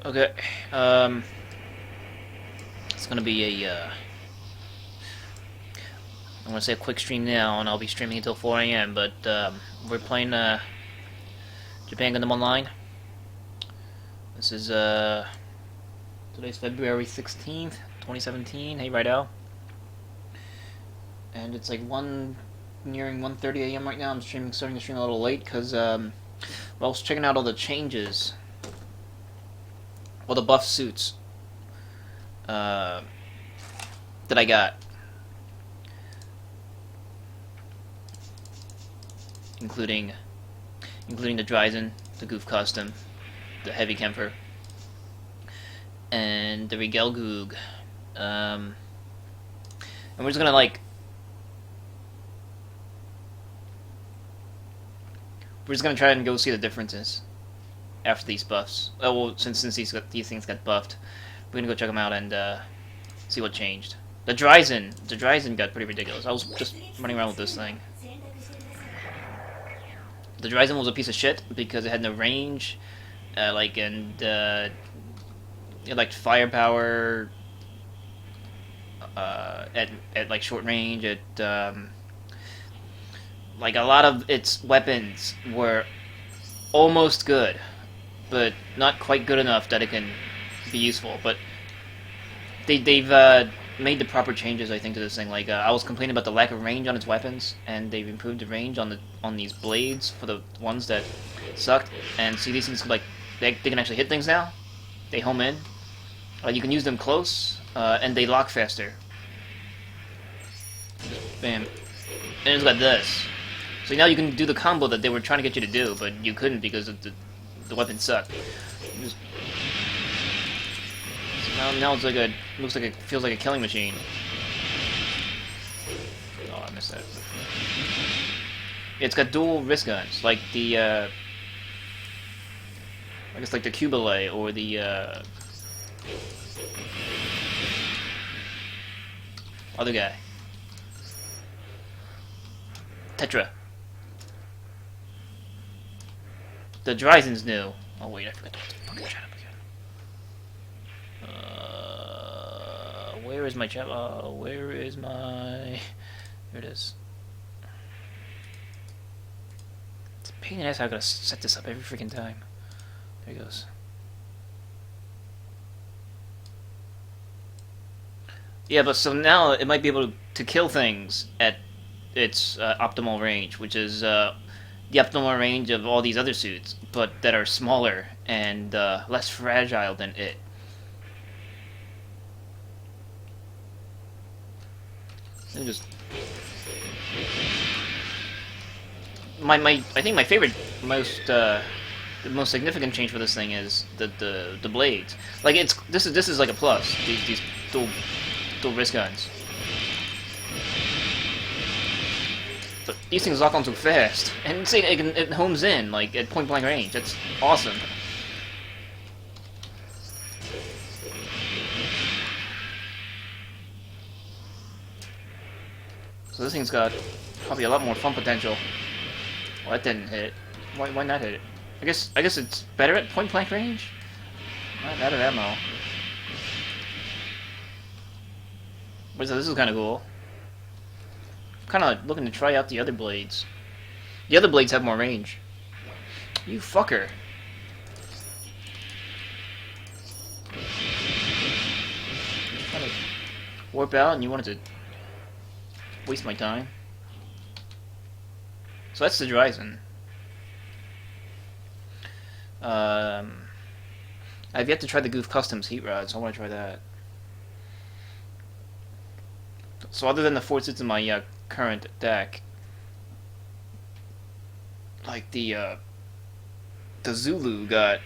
Okay, it's gonna be I'm gonna say a quick stream now, and I'll be streaming until 4 a.m. But we're playing Japan Gundam Online. This is today's February 16th, 2017. Hey, Rydell. And it's like nearing 1:30 a.m. right now. I'm starting to stream a little late because well, I was checking out all the changes, all the buff suits that I got, including the Dreissen, the Gouf Custom, the Heavy Kampfer, and the Rigel Goog. And we're just gonna try and go see the differences after these buffs. Oh well, since these things got buffed, we're gonna go check them out and see what changed. The Dreissen got pretty ridiculous. I was just running around with this thing. The Dreissen was a piece of shit because it had no range, it lacked firepower at like short range. It like a lot of its weapons were almost good, but not quite good enough that it can be useful. But they've made the proper changes, I think, to this thing. Like I was complaining about the lack of range on its weapons, and they've improved the range on these blades for the ones that sucked. And see, these things they can actually hit things now. They home in. You can use them close, and they lock faster. Just bam, and it's got this. So now you can do the combo that they were trying to get you to do, but you couldn't because of the weapon sucked. Just, now it's like feels like a killing machine. Oh, I missed that. It's got dual wrist guns, like the I guess like the Cubile or the other guy, Tetra. The Dreissen's new. Oh wait, I forgot to fucking chat up again. Where is my chat? Where is my? Here it is. It's a pain in the ass. I gotta set this up every freaking time. There he goes. Yeah, but so now it might be able to kill things at its optimal range, which is the optimal range of all these other suits, but that are smaller and less fragile than it. Let me just I think my favorite the most significant change for this thing is the blades. Like this is like a plus. These dual wrist guns. But these things lock on so fast, and see, it homes in like at point blank range. That's awesome. So this thing's got probably a lot more fun potential. Well, that didn't hit. Why not hit it? I guess it's better at point blank range. Not out of ammo. But so this is kind of cool. Kind of looking to try out the other blades. The other blades have more range. You fucker. You're trying to warp out and you wanted to waste my time. So that's the Dreissen. I've yet to try the Gouf Custom's heat rod, so I want to try that. So other than the 4 suits in my current deck, like the Zulu got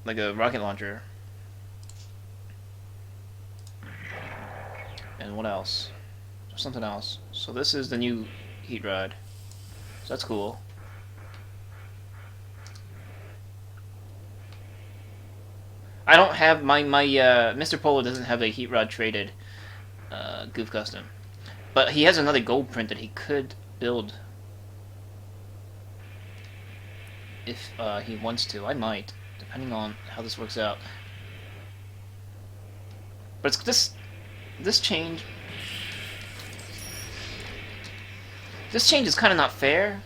like a rocket launcher, and what else? There's something else. So this is the new heat rod. So that's cool. I don't have my Mr. Polar doesn't have a heat rod traded Gouf Custom, but he has another gold print that he could build if he wants to. I might. depending on how this works out. But it's this change. This change is kind of not fair.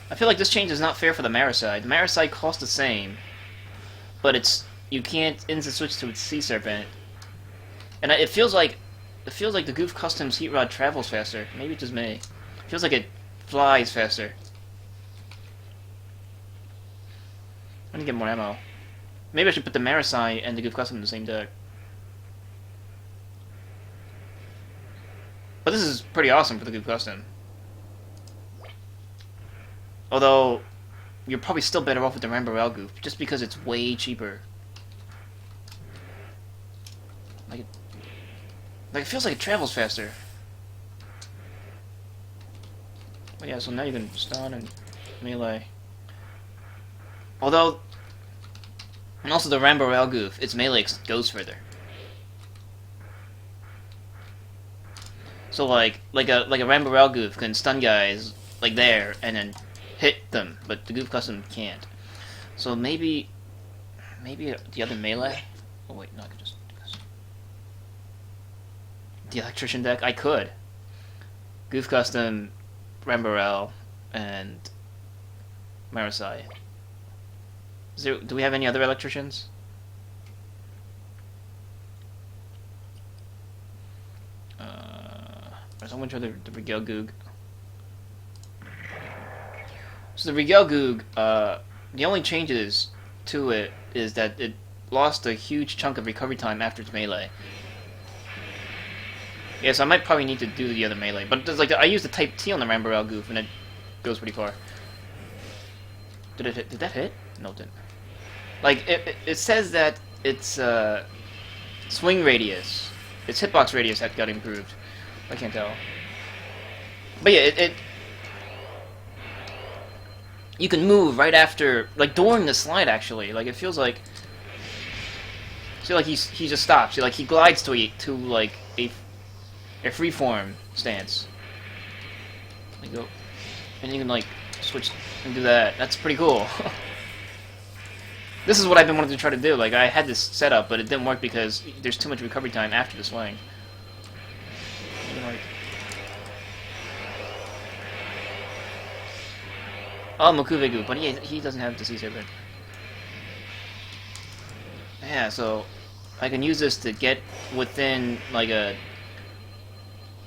I feel like this change is not fair for the Marasai. The Marasai costs the same, but you can't instant switch to its Sea Serpent, and it feels like the Gouf Custom's Heat Rod travels faster. Maybe it's just me. It feels like it flies faster. I need to get more ammo. Maybe I should put the Marasai and the Gouf Custom in the same deck. But this is pretty awesome for the Gouf Custom. Although, you're probably still better off with the Ramba Gouf, just because it's way cheaper. Like it feels like it travels faster. But yeah, so now you can stun and melee. Although, and also the Ramba Gouf, its melee goes further. So like a Ramba Gouf can stun guys like there and then hit them, but the Gouf Custom can't. So maybe the other melee. Oh wait, no, I could just do this. The electrician deck, I could. Gouf Custom, Ramba and Marasai. Do we have any other electricians? Someone try the Rigel Goog. So the Rigel Goog, the only changes to it is that it lost a huge chunk of recovery time after its melee. Yes, I might probably need to do the other melee, but there's I used the Type T on the Ramba Gouf and it goes pretty far. Did it hit? Did that hit? No, it didn't. It says that its swing radius, its hitbox radius had got improved. I can't tell. But yeah, you can move right after, during the slide. Actually, it feels like. See, he just stops. See, he glides to a freeform stance. Go, and you can switch and do that. That's pretty cool. This is what I've been wanting to try to do. I had this set up, but it didn't work because there's too much recovery time after the swing. Oh, Mokuvegu, but he doesn't have the Sea Serpent. Yeah, so I can use this to get within a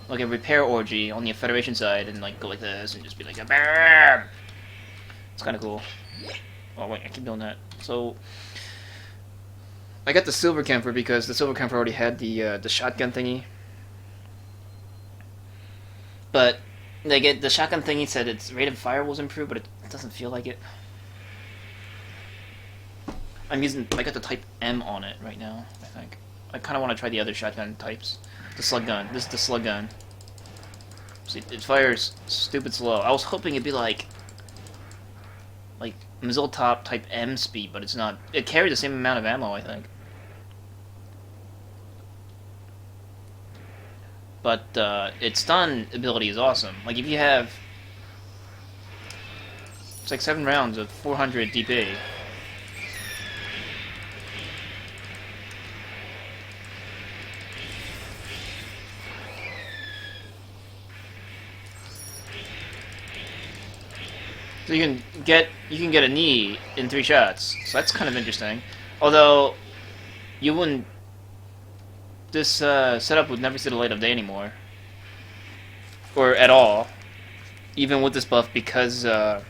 repair orgy on the Federation side and go like this and just be like a BAM! It's kind of cool. Oh wait, I keep doing that. So I got the Silver Kampfer because the Silver Kampfer already had the shotgun thingy. But the shotgun thingy said its rate of fire was improved, but it doesn't feel like it. I got the Type M on it right now, I think. I kind of want to try the other shotgun types. The slug gun. This is the slug gun. See, it fires stupid slow. I was hoping it'd be like muzzle top Type M speed, but it's not. It carries the same amount of ammo, I think. But its stun ability is awesome. If you have, it's 7 rounds of 400 DP. So you can get a knee in 3 shots. So that's kind of interesting. Although you wouldn't. This setup would never see the light of day anymore, or at all, even with this buff, because actually,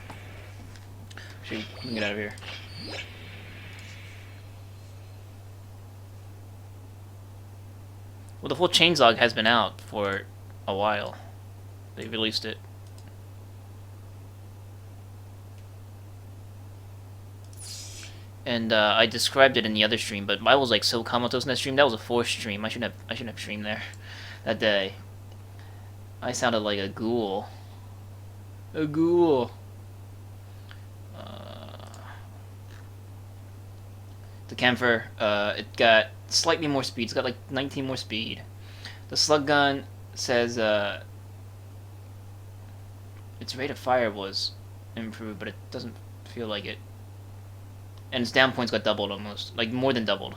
let me get out of here. Well, the full changelog has been out for a while. They released it. And I described it in the other stream, but I was so comatose in that stream. That was a forced stream. I shouldn't have streamed there that day. I sounded like a ghoul. A ghoul. The Kampfer, it got slightly more speed. It's got like 19 more speed. The slug gun says its rate of fire was improved, but it doesn't feel like it. And its down points got doubled almost, like more than doubled.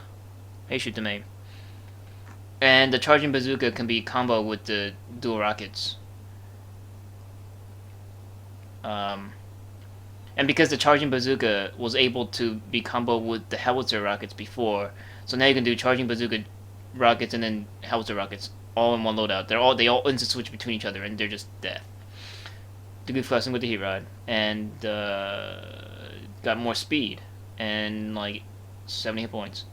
Hey, shoot the main. And the charging bazooka can be combo with the dual rockets. And because the charging bazooka was able to be combo with the howitzer rockets before, so now you can do charging bazooka rockets and then howitzer rockets all in one loadout. They all instant switch between each other, and they're just death. The Gouf Custom with the heat rod, and got more speed and like 70 hit points.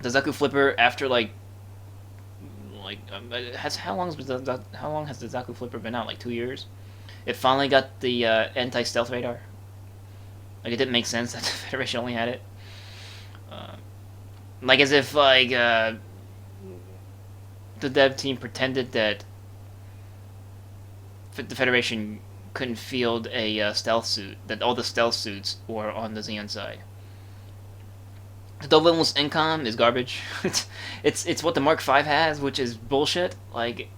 The Zaku flipper after how long has the Zaku flipper been out? Like 2 years. It finally got the anti-stealth radar. Like, it didn't make sense that the Federation only had it. Like, as if, like, the dev team pretended that the Federation couldn't field a stealth suit, that all the stealth suits were on the Xeon side. The Dovinless Incom is garbage. it's what the Mark V has, which is bullshit. Like,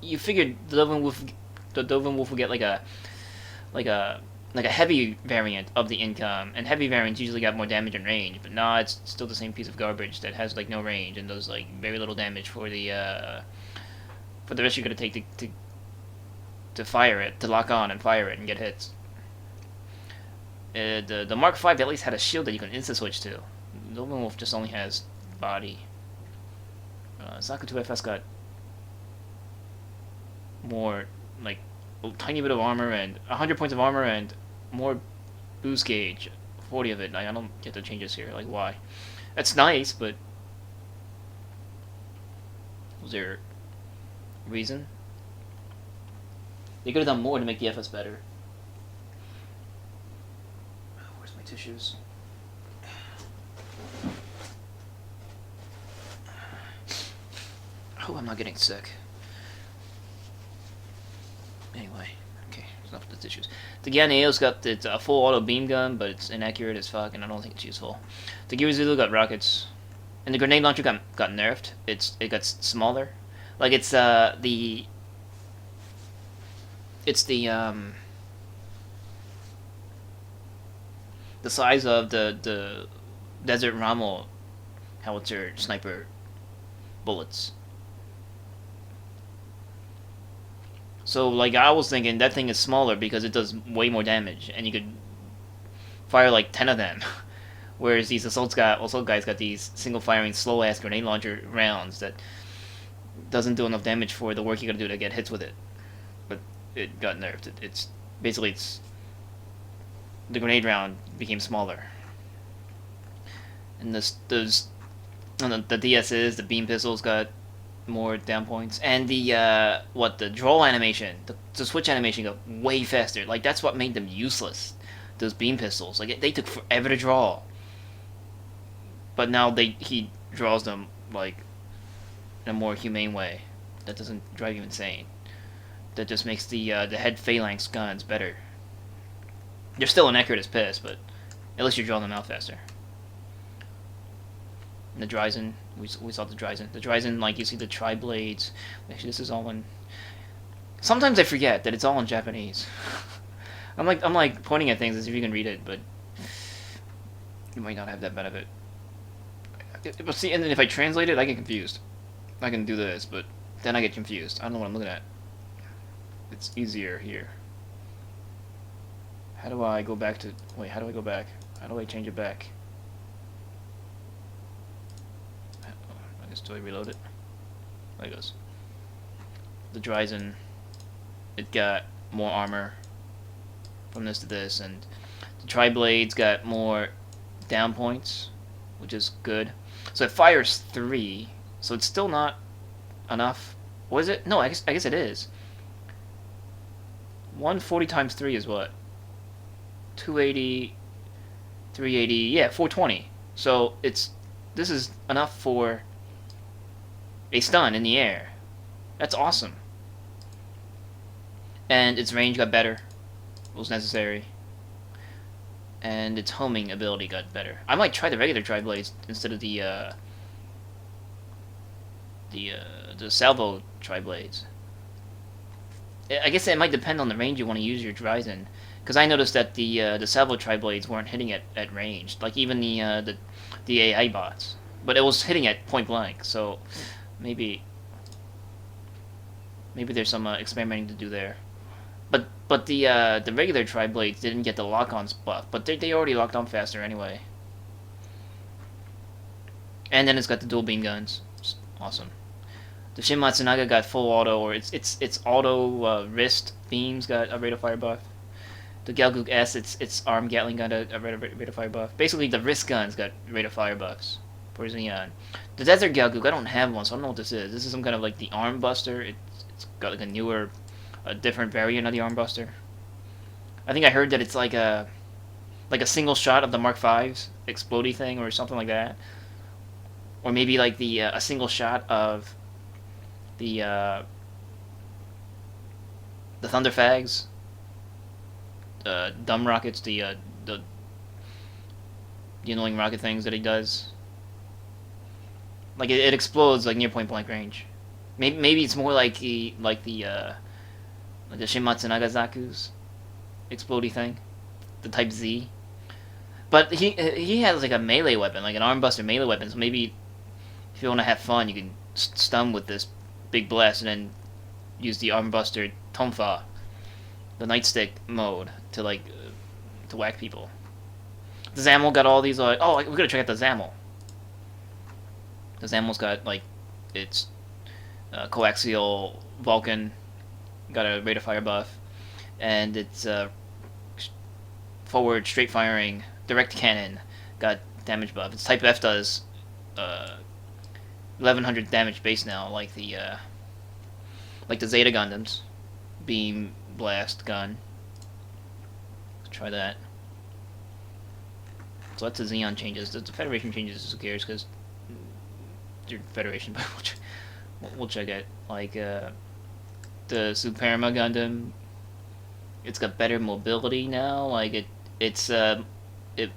you figured the Dovin Wolf will get like a heavy variant of the Incom, and heavy variants usually got more damage and range, but nah, it's still the same piece of garbage that has like no range and does like very little damage for the risk you're gonna take to fire it, to lock on and fire it and get hits. The Mark V at least had a shield that you can instant switch to. The Dovin Wolf just only has body. Zaku 2FS got more, like, a tiny bit of armor and 100 points of armor and more boost gauge, 40 of it. I don't get the changes here. Like, why? That's nice, but was there a reason? They could have done more to make the FS better. Where's my tissues? I hope I'm not getting sick. Anyway, okay, enough of the tissues. The Gyaneo's got a full auto beam gun, but it's inaccurate as fuck, and I don't think it's useful. The Girizulu got rockets, and the grenade launcher got nerfed. It got smaller, like it's the size of the Desert Rommel howitzer sniper bullets. So, like, I was thinking that thing is smaller because it does way more damage, and you could fire like 10 of them. Whereas these assault guys got these single-firing, slow-ass grenade launcher rounds that doesn't do enough damage for the work you gotta do to get hits with it. But it got nerfed. It's the grenade round became smaller. And the DSs, the beam pistols got more down points, and the draw animation, the switch animation got way faster. Like, that's what made them useless. Those beam pistols, like, they took forever to draw. But now he draws them like in a more humane way. That doesn't drive you insane. That just makes the head phalanx guns better. They're still inaccurate as piss, but at least you're drawing them out faster. And the Dreissen, we saw the Dreissen. The Dreissen, like, you see the tri-blades. Actually, this is all in... Sometimes I forget that it's all in Japanese. I'm like pointing at things as if you can read it, but you might not have that benefit. But see, and then if I translate it, I get confused. I can do this, but then I get confused. I don't know what I'm looking at. It's easier here. How do I go back to... Wait, how do I go back? How do I change it back? I guess, do I reload it? There it goes. The Dreissen, it got more armor from this to this, and the tri-blades got more down points, which is good. So it fires 3, so it's still not enough. Was it? No, I guess it is. 140 times 3 is what? 280, 380, yeah, 420. So this is enough for a stun in the air. That's awesome. And its range got better. It was necessary. and its homing ability got better. I might try the regular tri-blades instead of the salvo tri-blades. I guess it might depend on the range you want to use your Dreissen, because I noticed that the salvo tri-blades weren't hitting at range, like even the AI bots, but it was hitting at point blank. So maybe there's some experimenting to do there. But the regular tri-blades didn't get the lock-ons buff, but they already locked on faster anyway. And then it's got the dual beam guns. It's awesome. The Shin Matsunaga got full auto, or its auto wrist beams got a rate of fire buff. The Galgook S, its arm Gatling got a rate of fire buff. Basically, the wrist guns got rate of fire buffs for Xeon. The Desert Galgook, I don't have one, so I don't know what this is. This is some kind of like the arm buster. It's got like a different variant of the arm buster. I think I heard that it's like a single shot of the Mark V's explodey thing or something like that, or maybe like a single shot of the Thunderfags, dumb rockets, the annoying rocket things that he does. Like it explodes like near point blank range. Maybe it's more like the Shinmatsu Nagasaku's explodey thing, the Type Z. But he has like a melee weapon, like an arm buster melee weapon. So maybe if you want to have fun, you can stun with this big blast and then use the arm buster Tonfa, the nightstick mode, to to whack people. The Zamel got all these oh, we gotta check out the Zamel. The Zamel's got like its coaxial Vulcan, got a rate of fire buff, and its forward straight firing direct cannon got damage buff. Its Type F does 1100 damage base now, like the Zeta Gundams beam blast gun. Let's try that. So that's the Xeon changes. The Federation changes, who cares, because they're Federation, but we'll check it. Like the Superma Gundam, it's got better mobility now. Like it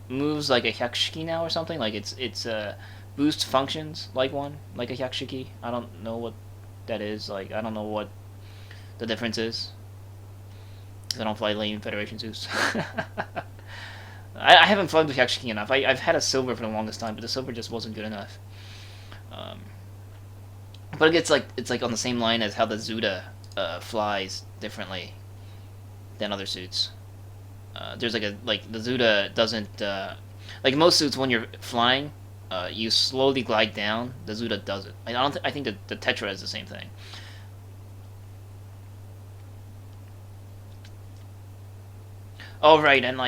moves like a Hyakushiki now or something. Like it's boost functions like a Hyakushiki. I don't know what that is. Like I don't know what the difference is. I don't fly lame Federation Zeus. I haven't flown with Hyakushiki enough. I've had a silver for the longest time, but the silver just wasn't good enough. But it's like on the same line as how the Zuda flies differently than other suits. There's the Zuda doesn't like most suits when you're flying, you slowly glide down. The Zuda doesn't. I think the Tetra is the same thing. Oh right, and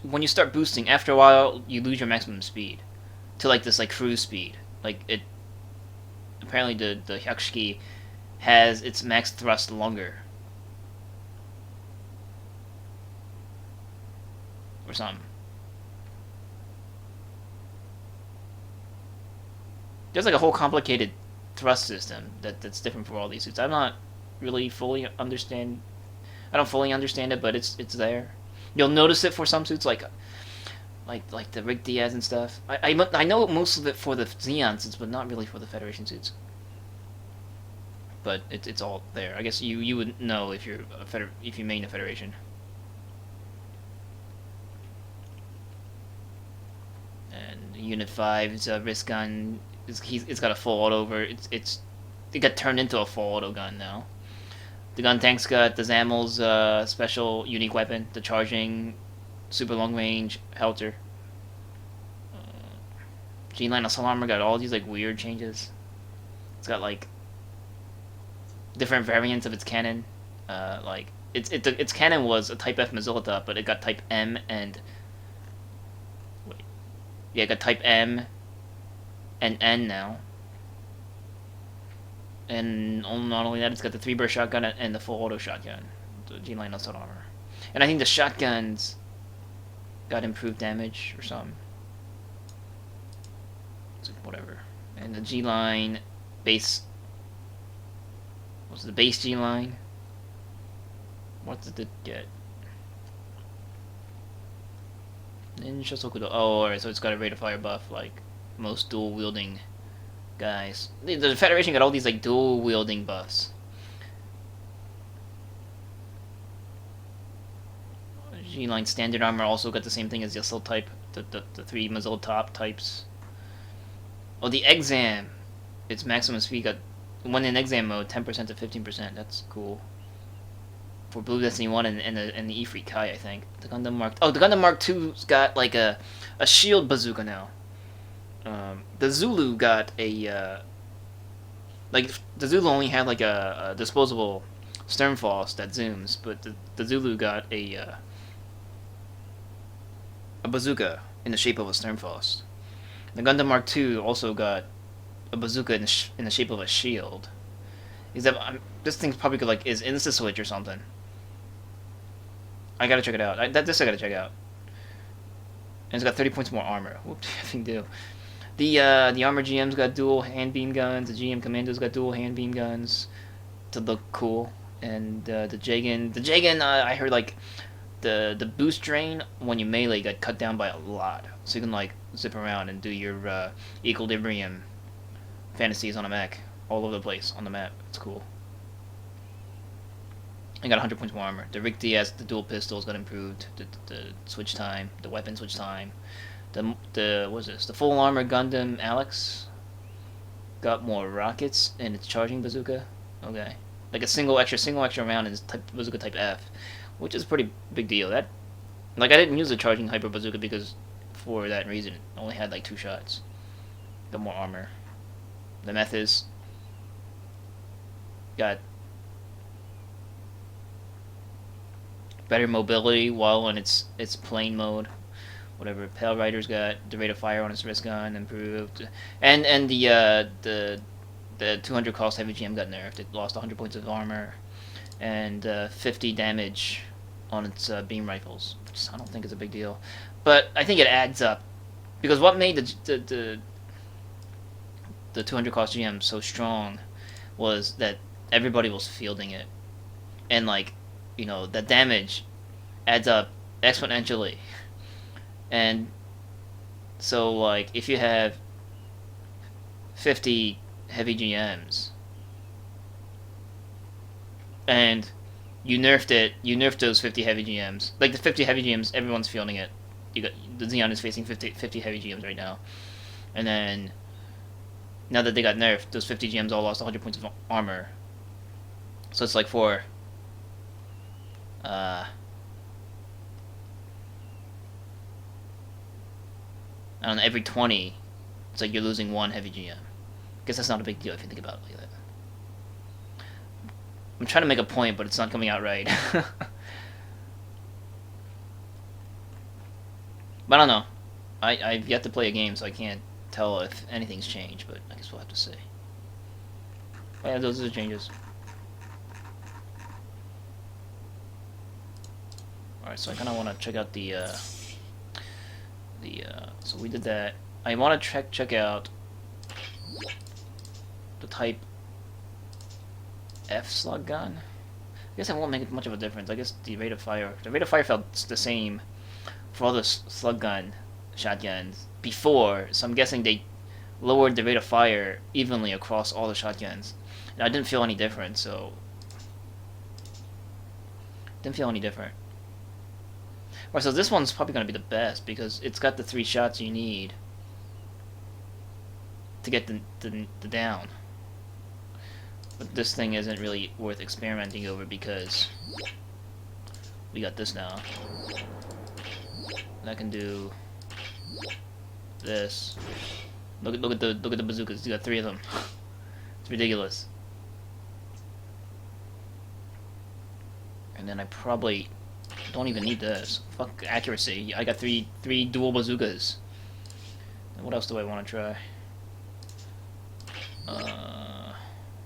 when you start boosting, after a while you lose your maximum speed to this cruise speed. Like it apparently the Hyakushiki has its max thrust longer or something. There's a whole complicated thrust system that's different for all these suits. I'm not really fully understand. I don't fully understand it, but it's there. You'll notice it for some suits like the Rick Diaz and stuff. I know most of it for the Xeon suits, but not really for the Federation suits. But it's all there. I guess you would know if you're if you main a Federation. And Unit 5's wrist gun it's got a full auto over. It got turned into a full auto gun now. The gun tank's got the Zamel's special unique weapon, the charging super long range Helter. G-Line Assault Armor got all these weird changes. It's got different variants of its cannon. Its cannon was a Type F Mazilita, but it got Type M and it got Type M and N now. And not only that, it's got the 3-burst shotgun and the full auto shotgun, the G-Line Assault Armor. And I think the shotguns got improved damage or something. Whatever. And the G-Line base. What's the base G-Line? What did it get? Ninja Sokudo. Oh, alright, so it's got a rate of fire buff like most dual wielding guys. The Federation got all these like dual wielding buffs. G-Line standard armor also got the same thing as the assault type. The three muzzle top types. Oh, the exam. Its maximum speed got when in exam mode 10% to 15%. That's cool. For Blue Destiny 1 and the Ifrit Kai, I think. The Gundam Mark. Oh, the Gundam Mark 2's got like a shield bazooka now. The Zulu got a like the Zulu only had like a disposable sternfalls that zooms, but the Zulu got a bazooka in the shape of a sternfalls. The Gundam Mark 2 also got a bazooka in the shape of a shield. Except this thing's probably like is insta switch or something. I gotta check it out. This I gotta check out. And it's got 30 points more armor. Whoops, I think do. The armor GM's got dual hand beam guns. The GM Commando's got dual hand beam guns to look cool. And the Jagan, I heard like the boost drain when you melee got cut down by a lot, so you can like zip around and do your equilibrium fantasies on a mech all over the place on the map. It's cool. I got 100 points more armor. The Rick DS, the dual pistols got improved. The switch time, the weapon switch time. The what's this? The full armor Gundam Alex got more rockets in its charging bazooka. Okay, like a single extra round in its bazooka type F, which is a pretty big deal. That like I didn't use the charging hyper bazooka because for that reason it only had like 2 shots. Got more armor. The Mephis got better mobility while in its plane mode. Whatever. Pale Rider's got the rate of fire on its wrist gun improved, and the 200 cost heavy GM got nerfed. It lost 100 points of armor and 50 damage on its beam rifles. Which I don't think is a big deal, but I think it adds up because what made the 200 cost GM so strong was that everybody was fielding it, and like the damage adds up exponentially. And so like if you have 50 heavy GMs and you nerfed those 50 heavy GMs, like the 50 heavy GMs, everyone's fielding it. You got the Xeon is facing 50 heavy GMs right now, and then now that they got nerfed, those 50 GMs all lost 100 points of armor. So it's like for I don't know, every 20, it's like you're losing 1 heavy GM. Guess that's not a big deal if you think about it like that. I'm trying to make a point, but it's not coming out right. But I don't know. I've yet to play a game, so I can't tell if anything's changed, but I guess we'll have to see. But yeah, those are the changes. Alright, so I kind of want to check out so we did that. I want to check out the type F slug gun. I guess it won't make much of a difference. I guess the rate of fire felt the same for all the slug gun shotguns before, so I'm guessing they lowered the rate of fire evenly across all the shotguns. And I didn't feel any different, so didn't feel any different. Alright, so this one's probably going to be the best because it's got the 3 shots you need to get the down. But this thing isn't really worth experimenting over because we got this now. And I can do this. Look at the bazookas. You got 3 of them. It's ridiculous. And then I probably don't even need this. Fuck accuracy. I got three dual bazookas. And what else do I want to try?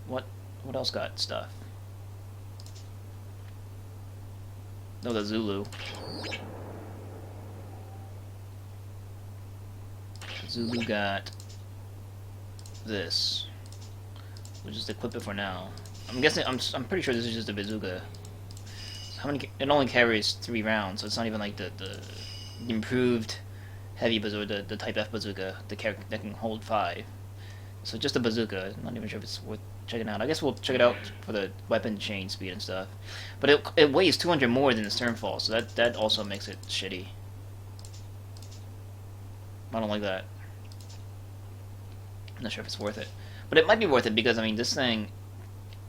What else got stuff? No, the Zulu. Zulu got this. We'll just equip it for now. I'm guessing. I'm pretty sure this is just a bazooka. How many? It only carries 3 rounds, so it's not even like the improved heavy bazooka, the Type F bazooka, the character that can hold 5. So just a bazooka. I'm not even sure if it's worth checking out. I guess we'll check it out for the weapon chain speed and stuff. But it weighs 200 more than the Sternfall, so that also makes it shitty. I don't like that. I'm not sure if it's worth it. But it might be worth it because, I mean, this thing,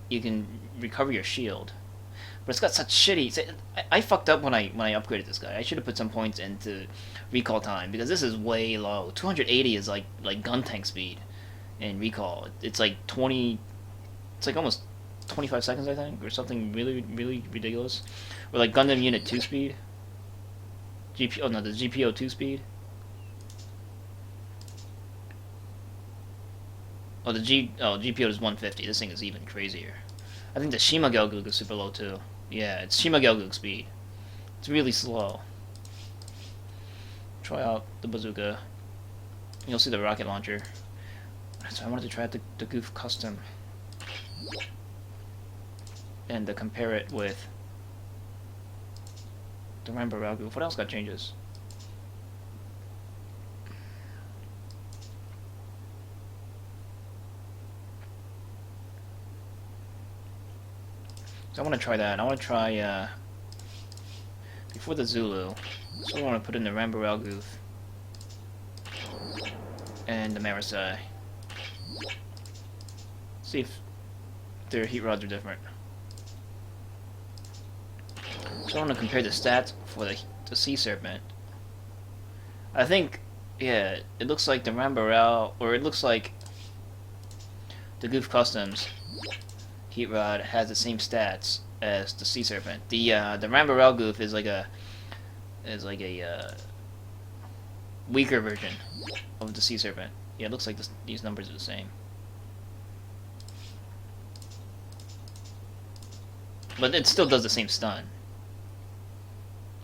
you can recover your shield. But it's got such shitty... I fucked up when I upgraded this guy. I should have put some points into recall time because this is way low. 280 is like gun tank speed in recall. It's like 20... It's like almost 25 seconds, I think, or something really, really ridiculous. Or like Gundam Unit 2 speed. Oh no, the GPO 2 speed. Oh, GPO is 150. This thing is even crazier. I think the Shima Gelgoog is super low too. Yeah, it's Shima Gelgoog speed. It's really slow. Try out the bazooka. You'll see the rocket launcher. So I wanted to try out the Gouf Custom. And to compare it with the Ramba Gouf. What else got changes? So I want to try that. I want to try, before the Zulu, so I want to put in the Ramba Gouf and the Marasai. See if their heat rods are different. So I want to compare the stats for the Sea Serpent. I think, yeah, it looks like the Ramba or it looks like the Gouf Customs heat rod has the same stats as the Sea Serpent. The Ramba Gouf is like a weaker version of the Sea Serpent. Yeah, it looks like these numbers are the same. But it still does the same stun.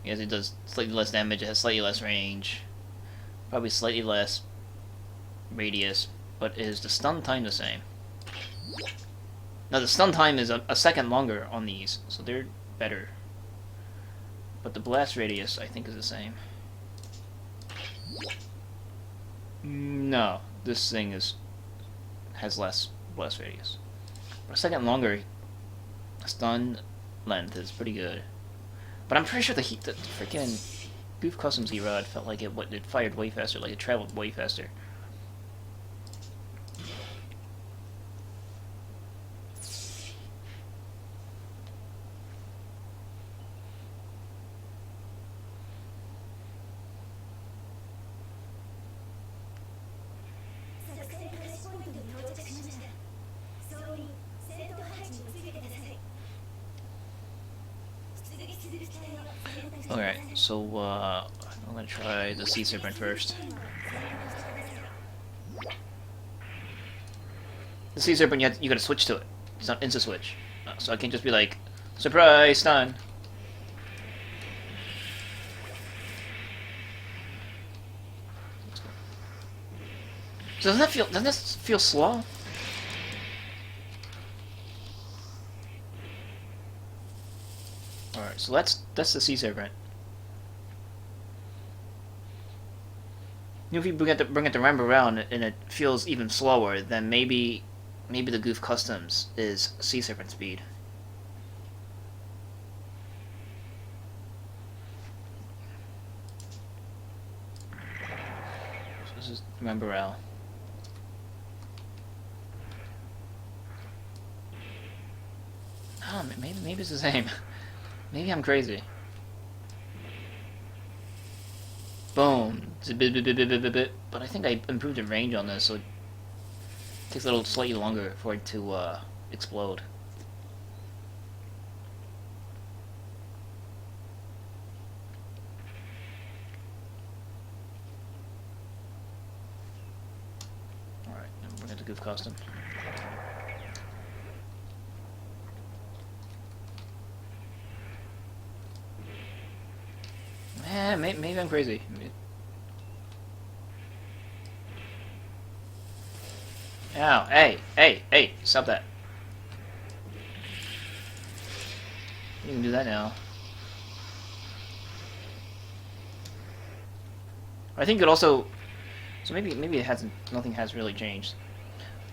Yes, it does slightly less damage, it has slightly less range, probably slightly less radius, but is the stun time the same? Now the stun time is a second longer on these, so they're better. But the blast radius, I think, is the same. No, this thing has less blast radius. But a second longer stun length is pretty good. But I'm pretty sure the freaking Gouf Customs heat rod felt like it fired way faster, like it traveled way faster. Alright, so I'm gonna try the Sea Serpent first. The Sea Serpent, you gotta switch to it. It's not insta switch. So I can just be like, surprise, stun. So doesn't that feel slow? Alright, so that's the Sea Serpent. If you bring it to Ramba around and it feels even slower, then maybe the Gouf Customs is Sea Serpent speed. So this is Ramba. Oh, maybe it's the same. Maybe I'm crazy. Boom. But I think I improved the range on this, so it takes a little slightly longer for it to explode. Alright, we're going to Gouf Custom. Maybe I'm crazy. Ow, hey, stop that. You can do that now. I think it also... So maybe it hasn't... Nothing has really changed.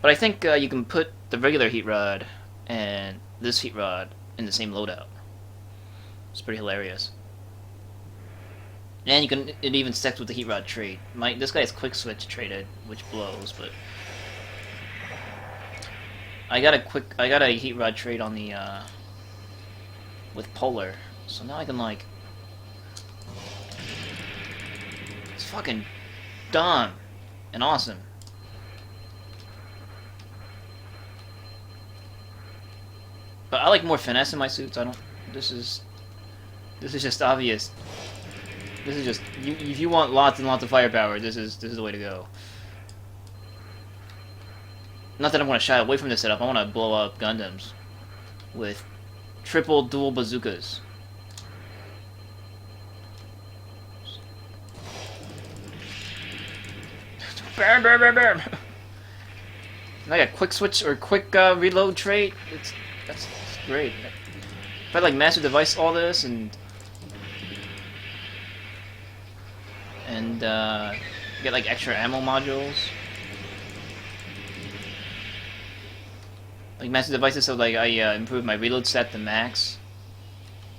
But I think you can put the regular heat rod and this heat rod in the same loadout. It's pretty hilarious. And you can... It even stacks with the heat rod trait. This guy is quick switch traded, which blows, but... I got a heat rod trait on the, with Polar. So now I can, like... It's fucking dumb and awesome. But I like more finesse in my suits. I don't... This is just obvious. This is just... if you want lots and lots of firepower, this is the way to go. Not that I want to shy away from this setup, I want to blow up Gundams with triple dual bazookas. Bam, bam, bam, bam. And I got quick switch or quick reload trait. That's great. If I like master device all this and get like extra ammo modules. Like master devices, so like I improve my reload stat to max.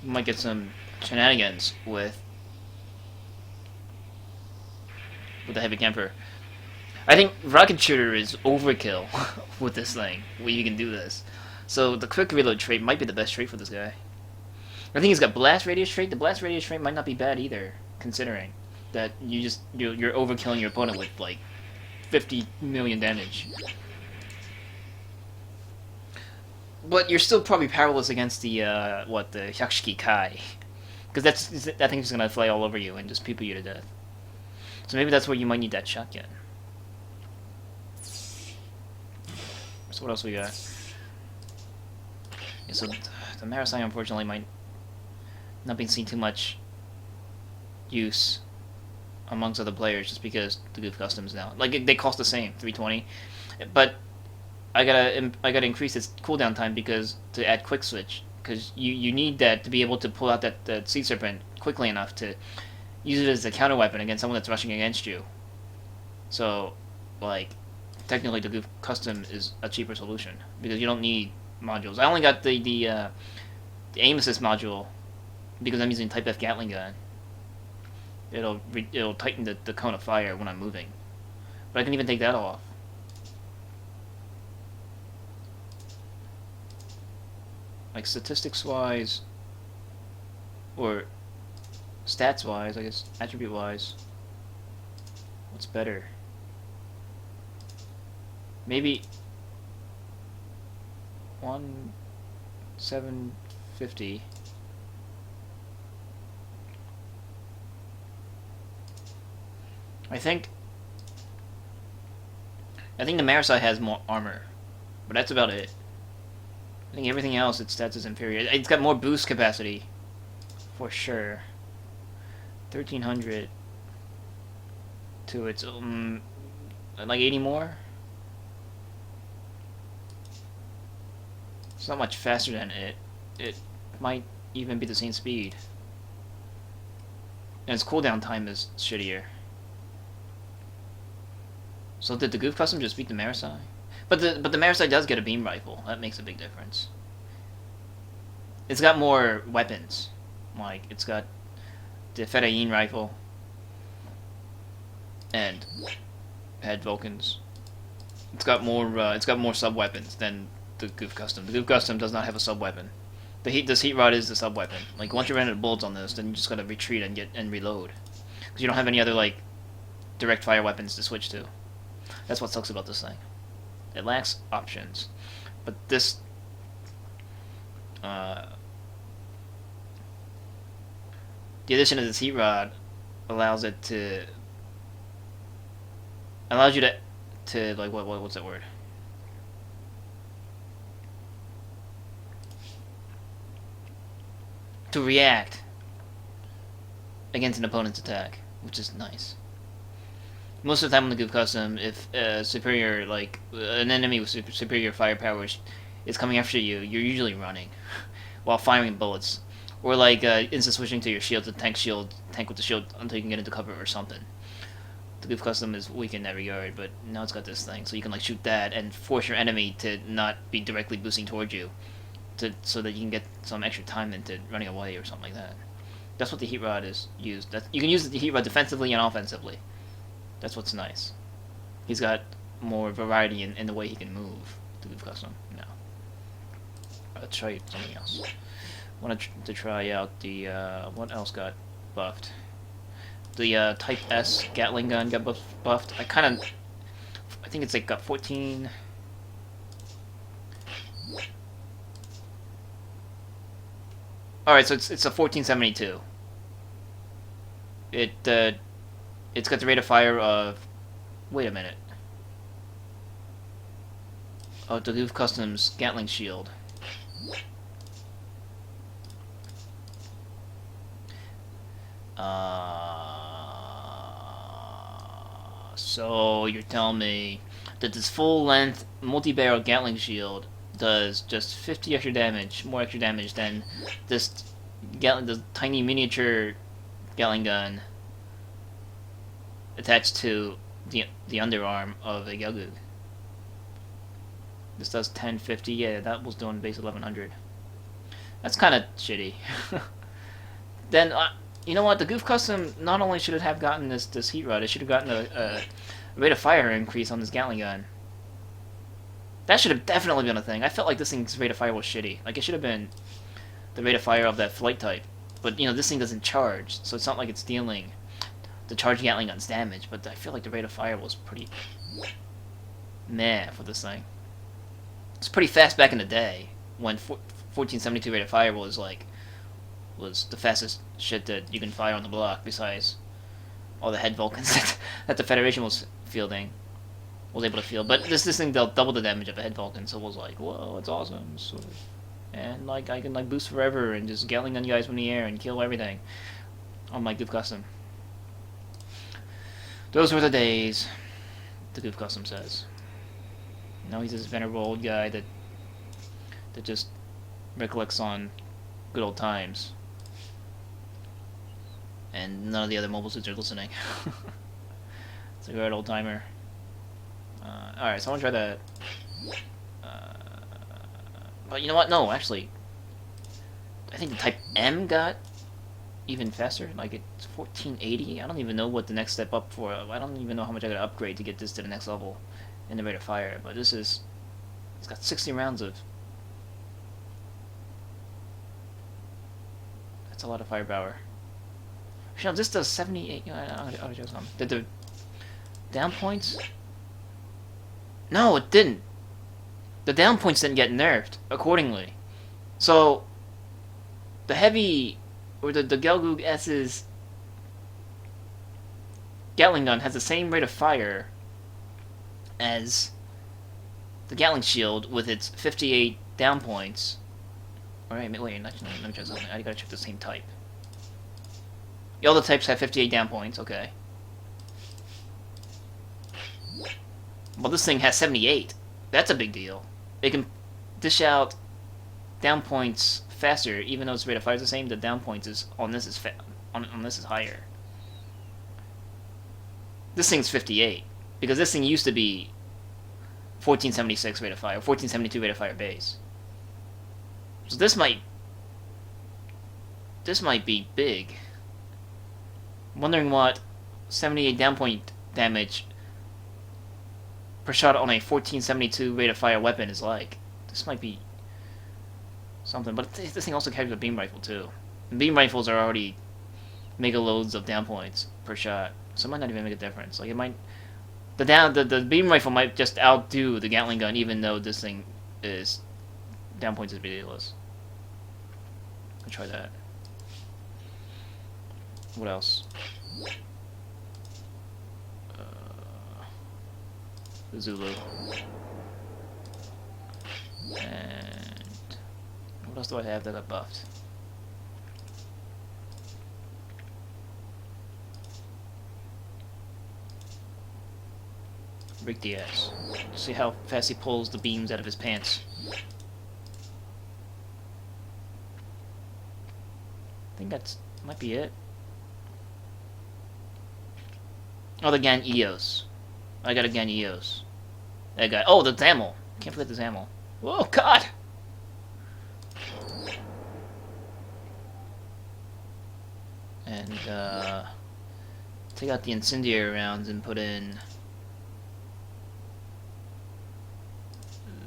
We might get some shenanigans with the heavy camper. I think rocket shooter is overkill with this thing. Where you can do this, so the quick reload trait might be the best trait for this guy. I think he's got blast radius trait. The blast radius trait might not be bad either, considering that you're overkilling your opponent with like 50 million damage. But you're still probably powerless against the the Hyakshiki Kai, because that thing's just gonna fly all over you and just people you to death. So maybe that's where you might need that shotgun. So what else we got? Yeah, so the Marasai unfortunately might not be seen too much use amongst other players just because the Gouf Customs now, like, they cost the same, 320, but I gotta increase its cooldown time because to add quick switch, because you need that to be able to pull out that Sea Serpent quickly enough to use it as a counter weapon against someone that's rushing against you. So, like, technically the Gouf Custom is a cheaper solution because you don't need modules. I only got the aim assist module because I'm using Type F Gatling gun. It'll tighten the cone of fire when I'm moving, but I can even take that off. Like statistics wise, or stats wise, I guess, attribute wise, what's better? Maybe 1750. I think the Marasai has more armor, but that's about it. I think everything else, its stats is inferior. It's got more boost capacity, for sure. 1300 to its like 80 more. It's not much faster than it. It might even be the same speed, and its cooldown time is shittier. So did the Gouf Custom just beat the Marasai? But the Marasai does get a beam rifle. That makes a big difference. It's got more weapons. Like, it's got the Fedayeen rifle and head Vulcans. It's got more sub weapons than the Gouf Custom. The Gouf Custom does not have a sub weapon. This heat rod is the sub weapon. Like, once you run out of bullets on this, then you just gotta retreat and reload, because you don't have any other like direct fire weapons to switch to. That's what sucks about this thing. It lacks options, but this the addition of this heat rod allows you to like what's that word? To react against an opponent's attack, which is nice. Most of the time on the Gouf Custom, if superior, like an enemy with superior firepower is coming after you, you're usually running while firing bullets, or like instant switching to your shield to tank with the shield until you can get into cover or something. The Gouf Custom is weak in that regard, but now it's got this thing, so you can like shoot that and force your enemy to not be directly boosting towards you, so that you can get some extra time into running away or something like that. That's what the heat rod is used. You can use the heat rod defensively and offensively. That's what's nice. He's got more variety in the way he can move. The Gouf Custom. No. Let's try something else. I want to try out the what else got buffed? The Type S Gatling gun got buffed. I think it's like got 14. All right, so it's a 1472. It's got the rate of fire of. Wait a minute. Oh, the Gouf Custom's Gatling shield. So you're telling me that this full-length multi-barrel Gatling shield does just 50 extra damage, more extra damage than this the tiny miniature Gatling gun attached to the underarm of a Gelgoog. This does 1050. Yeah, that was doing base 1100. That's kind of shitty. Then you know what? The Gouf Custom not only should it have gotten this heat rod, it should have gotten a rate of fire increase on this Gatling gun. That should have definitely been a thing. I felt like this thing's rate of fire was shitty. Like, it should have been the rate of fire of that flight type. But, you know, this thing doesn't charge, so it's not like it's dealing the charged Gatling gun's damage, but I feel like the rate of fire was pretty meh for this thing. It's pretty fast back in the day, when 1472 rate of fire was the fastest shit that you can fire on the block, besides all the head Vulcans that the Federation was able to field. But this thing dealt double the damage of a head Vulcan, so it was like, whoa, it's awesome. So, and like I can like boost forever and just Gatling gun you guys from the air and kill everything on my Gouf Custom. Those were the days, the Gouf Custom says. Now he's this venerable old guy that just recollects on good old times. And none of the other mobile suits are listening. It's a great old timer. Alright, so I want to try that. But you know what? No, actually. I think the Type M got even faster. Like, it's 1480. I don't even know what the next step up for. I don't even know how much I gotta upgrade to get this to the next level in the rate of fire. But this is. It's got 60 rounds of. That's a lot of firepower. Actually, no, this does 78. I'll show some. Did the down points? No, it didn't. The down points didn't get nerfed accordingly. So the heavy or the Gelgoog S's Gatling gun has the same rate of fire as the Gatling shield with its 58 down points. Alright, wait, let me check something. I gotta check the same type. All the types have 58 down points, okay. Well, this thing has 78. That's a big deal. It can dish out down points faster, even though its rate of fire is the same. The down points is on this is on this is higher. This thing's 58 because this thing used to be 1476 rate of fire, 1472 rate of fire base. So this might be big. I'm wondering what 78 down point damage per shot on a 1472 rate of fire weapon is like. This might be something, but this thing also carries a beam rifle too. And beam rifles are already mega loads of down points per shot, so it might not even make a difference. Like, it might, the beam rifle might just outdo the Gatling gun, even though this thing is down points is ridiculous. I'll try that. What else? The Zulu. And what else do I have that got buffed? Rick Diaz. See how fast he pulls the beams out of his pants. I think that's might be it. Oh, the Gan Eos. I got a Gan Eos. That guy. Oh, the Zamel. Can't forget the Zamel. Oh, God! And, take out the incendiary rounds and put in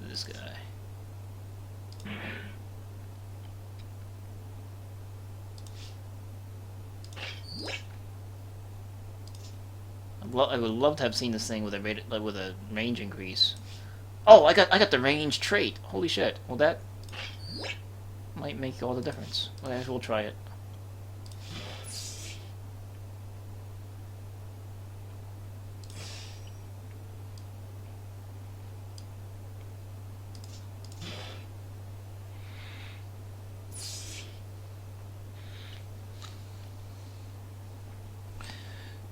this guy. I would love to have seen this thing with a range increase. Oh, I got the range trait. Holy shit! Well, that might make all the difference. Well, I guess we'll try it.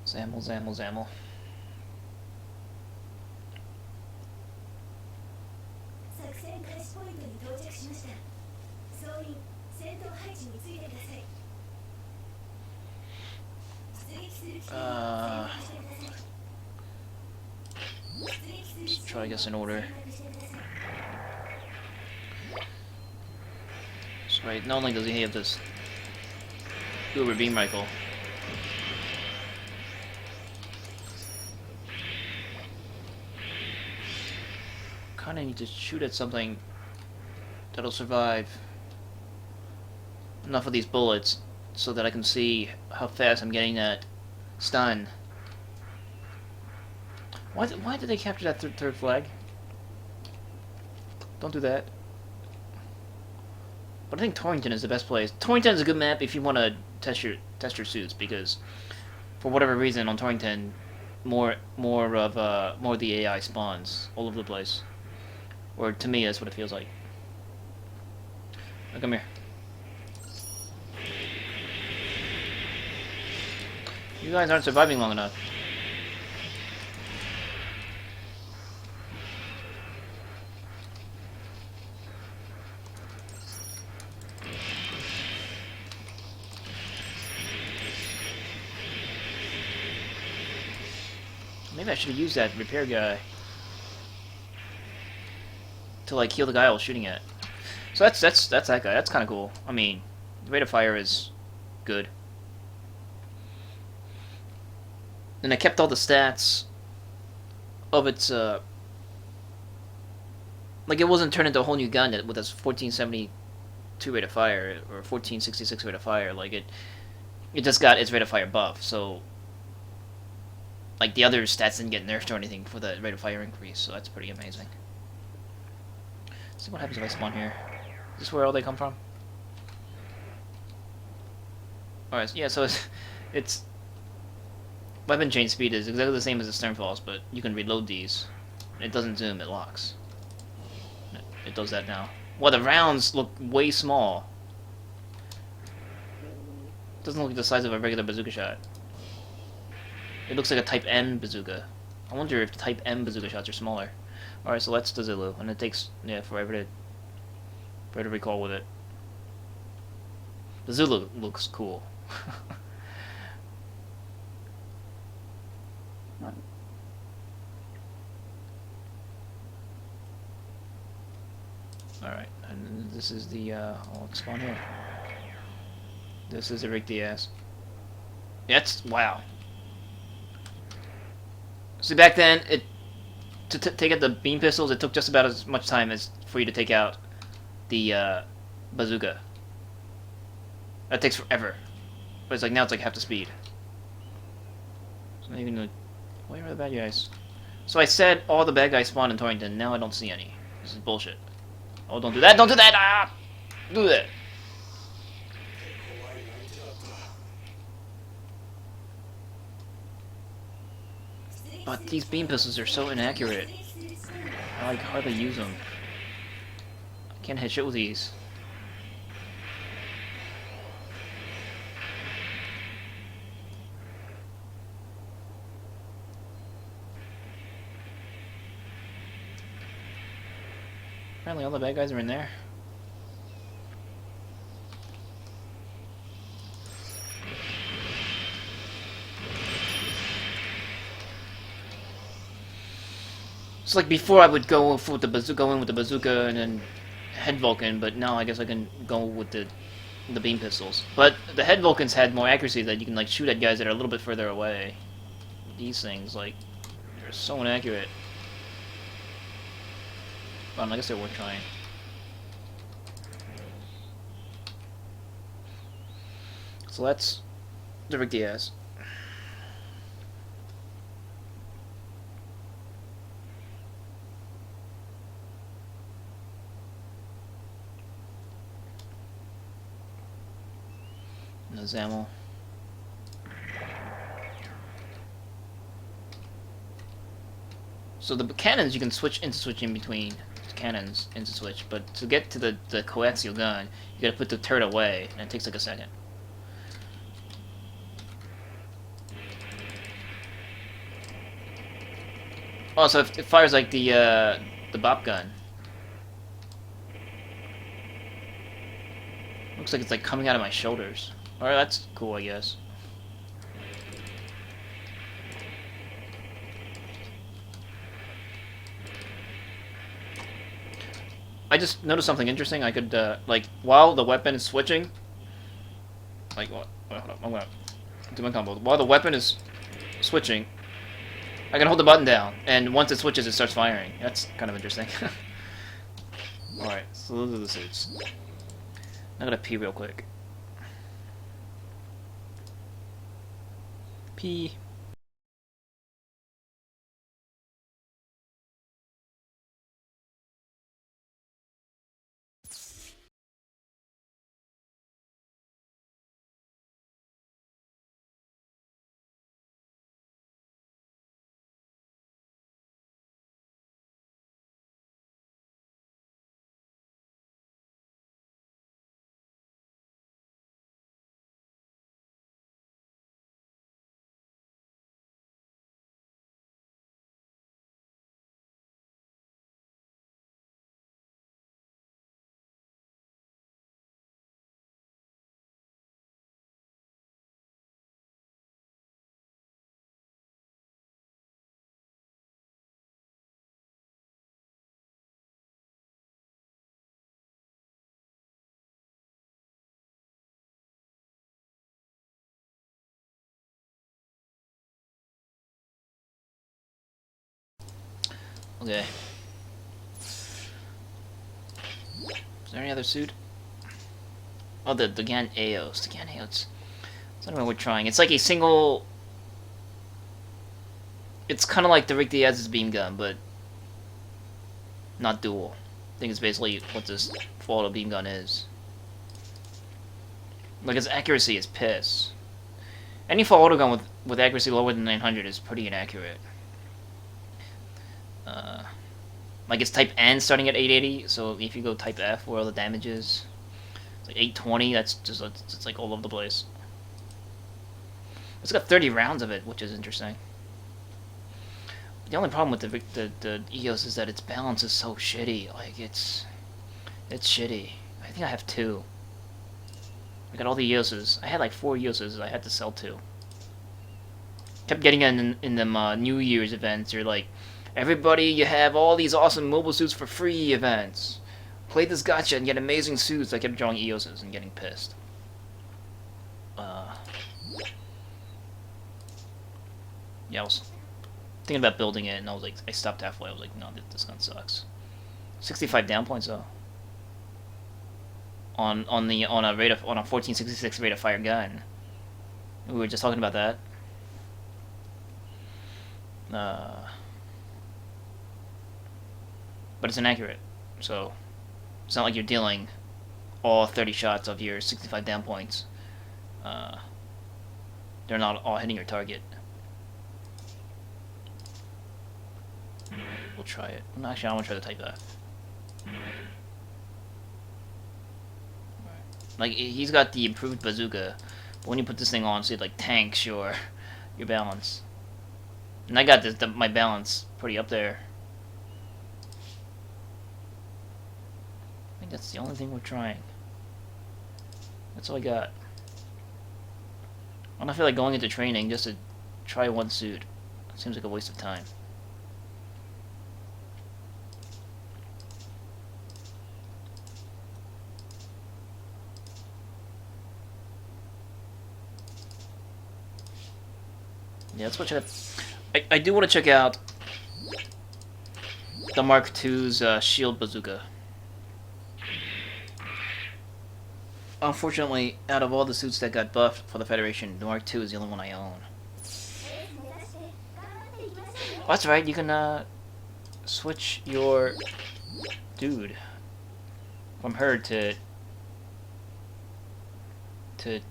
Zamel, Zamel, Zamel. Let's try, I guess, in order. That's right, not only does he have this Uber Beam Rifle, kinda need to shoot at something that'll survive enough of these bullets so that I can see how fast I'm getting that stun. Why did they capture that third flag? Don't do that. But I think Torrington is the best place. Torrington is a good map if you want to test your suits, because for whatever reason on Torrington, more of the AI spawns all over the place. Or to me, that's what it feels like. Oh, come here. You guys aren't surviving long enough. Maybe I should have used that repair guy to like heal the guy I was shooting at. So that's that guy. That's kind of cool. I mean, the rate of fire is good. And I kept all the stats of its like it wasn't turned into a whole new gun with its 1472 rate of fire or 1466 rate of fire. Like it just got its rate of fire buff. So like the other stats didn't get nerfed or anything for the rate of fire increase. So that's pretty amazing. Let's see what happens if I spawn here. Is this where all they come from? Alright, yeah, so it's weapon chain speed is exactly the same as the Sternfalls, but you can reload these. It doesn't zoom, it locks. It does that now. Well, the rounds look way small. Doesn't look like the size of a regular bazooka shot. It looks like a Type M bazooka. I wonder if the Type M bazooka shots are smaller. Alright, so that's the Zulu, and it takes forever to recall with it. The Zulu looks cool. Alright, and this is the, I'll spawn here. This is Rick Diaz. That's, wow. See, back then, to take out the beam pistols, it took just about as much time as for you to take out the, bazooka. That takes forever. But it's like, now it's like half the speed. So now you can, where are the bad guys? So I said all the bad guys spawn in Torrington, now I don't see any. This is bullshit. Oh, don't do that! Don't do that! Ah! Do that! But these beam pistols are so inaccurate. I like hardly use them. I can't hit shit with these. Apparently all the bad guys are in there. It's like before I would go with the bazooka, go in with the bazooka and then head Vulcan, but now I guess I can go with the beam pistols. But the head Vulcans had more accuracy that you can like shoot at guys that are a little bit further away. These things, like, they're so inaccurate. Well, I guess they're worth trying. So let's direct the ass. No ammo. So the cannons you can switch in between cannons into switch, but to get to the coaxial gun, you gotta put the turret away, and it takes like a second. Also, it fires like the bop gun. Looks like it's like coming out of my shoulders. Alright, that's cool, I guess. I just noticed something interesting. I could, like, while the weapon is switching... Like, what? Wait, hold up. I'm gonna do my combo. While the weapon is switching, I can hold the button down, and once it switches, it starts firing. That's kind of interesting. Alright, so those are the suits. I'm gonna pee real quick. Pee. Okay. Is there any other suit? Oh, the Gan Aos. The Gan Aos. I don't know what we're trying. It's like a single... It's kind of like the Rick Diaz's beam gun, but not dual. I think it's basically what this auto beam gun is. Like, its accuracy is piss. Any full auto gun with accuracy lower than 900 is pretty inaccurate. Like, it's type N starting at 880, so if you go type F, where all the damage is, it's like 820, that's just, it's like all over the place. It's got 30 rounds of it, which is interesting. The only problem with the EOS is that its balance is so shitty. Like, it's shitty. I think I have 2. I got all the EOSes. I had like 4 EOSes. I had to sell 2. Kept getting in them New Year's events. You're like, everybody, you have all these awesome mobile suits for free events. Play this gacha and get amazing suits. I kept drawing EOSes and getting pissed. Yeah, I was thinking about building it, and I was like, I stopped halfway. I was like, no, this gun sucks. 65 down points though. On a 1466 rate of fire gun. We were just talking about that. But it's inaccurate, so it's not like you're dealing all 30 shots of your 65 down points. They're not all hitting your target. We'll try it. Actually, I want to try the Type F. Like, he's got the improved bazooka, but when you put this thing on, so it like tanks your balance. And I got my balance pretty up there. I think that's the only thing we're trying. That's all I got. I don't feel like going into training just to try one suit. It seems like a waste of time. Yeah, let's go check out. I do want to check out the Mark II's shield bazooka. Unfortunately, out of all the suits that got buffed for the Federation, the Mark II is the only one I own. Oh, that's right, you can switch your dude from her to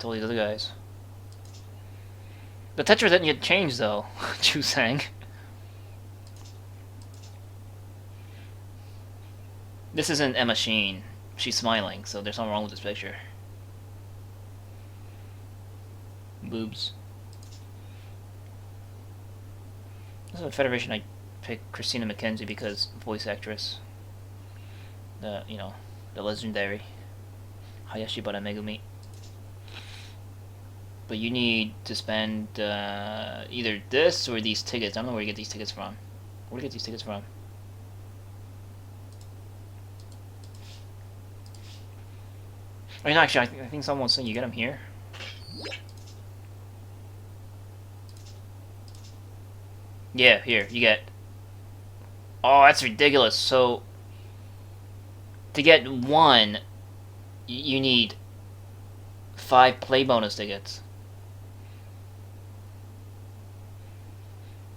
all these other guys. The Tetra didn't yet change though, Chu Sang. This isn't Emma Sheen. She's smiling, so there's something wrong with this picture. Boobs. This is a Federation. I picked Christina McKenzie because voice actress. The legendary Hayashibara Megumi. But you need to spend either this or these tickets. I don't know where you get these tickets from. Where do you get these tickets from? I mean, actually, I think someone was saying you get them here. Yeah, here, you get... Oh, that's ridiculous. So, to get one, you need 5 play bonus tickets.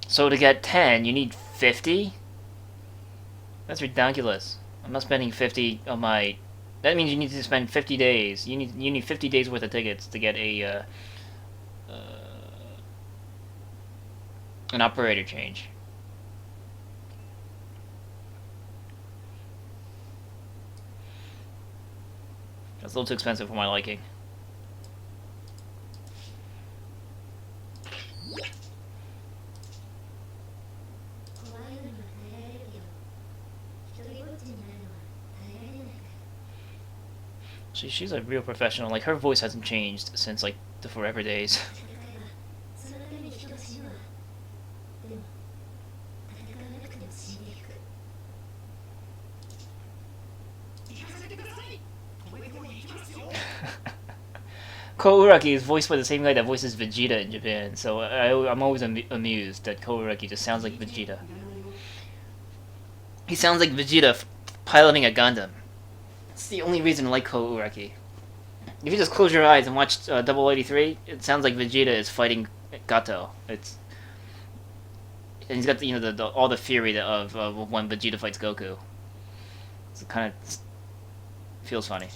So to get 10, you need 50? That's ridiculous. I'm not spending 50 on my... That means you need to spend 50 days. You need 50 days worth of tickets to get a an operator change. That's a little too expensive for my liking. She's a real professional. Like, her voice hasn't changed since, like, the Forever days. Ko Uraki is voiced by the same guy that voices Vegeta in Japan, so I'm always amused that Ko Uraki just sounds like Vegeta. He sounds like Vegeta piloting a Gundam. It's the only reason I like Ko Uraki. If you just close your eyes and watch 0083, it sounds like Vegeta is fighting Gato. And he's got all the fury of when Vegeta fights Goku. So it kind of feels funny.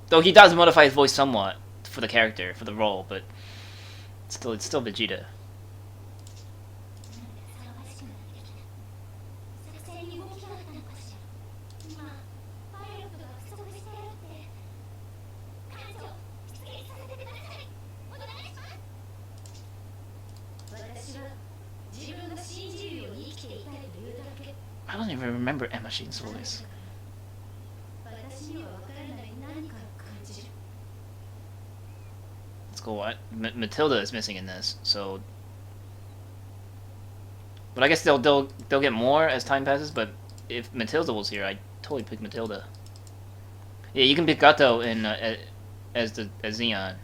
Though he does modify his voice somewhat for the character, for the role, but it's still Vegeta. I don't even remember Emma Sheen's voice. Let's go. What? Matilda is missing in this, so. But I guess they'll get more as time passes. But if Matilda was here, I'd totally pick Matilda. Yeah, you can pick Gato in as Xeon.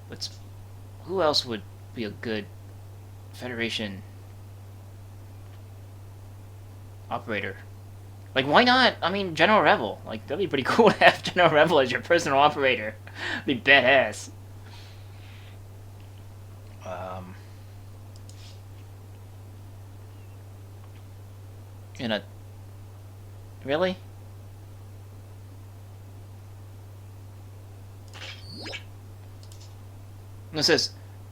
But who else would be a good Federation operator? Like, why not? I mean, General Rebel. Like, that'd be pretty cool to have General Rebel as your personal operator. Be badass. In a... Really? It says,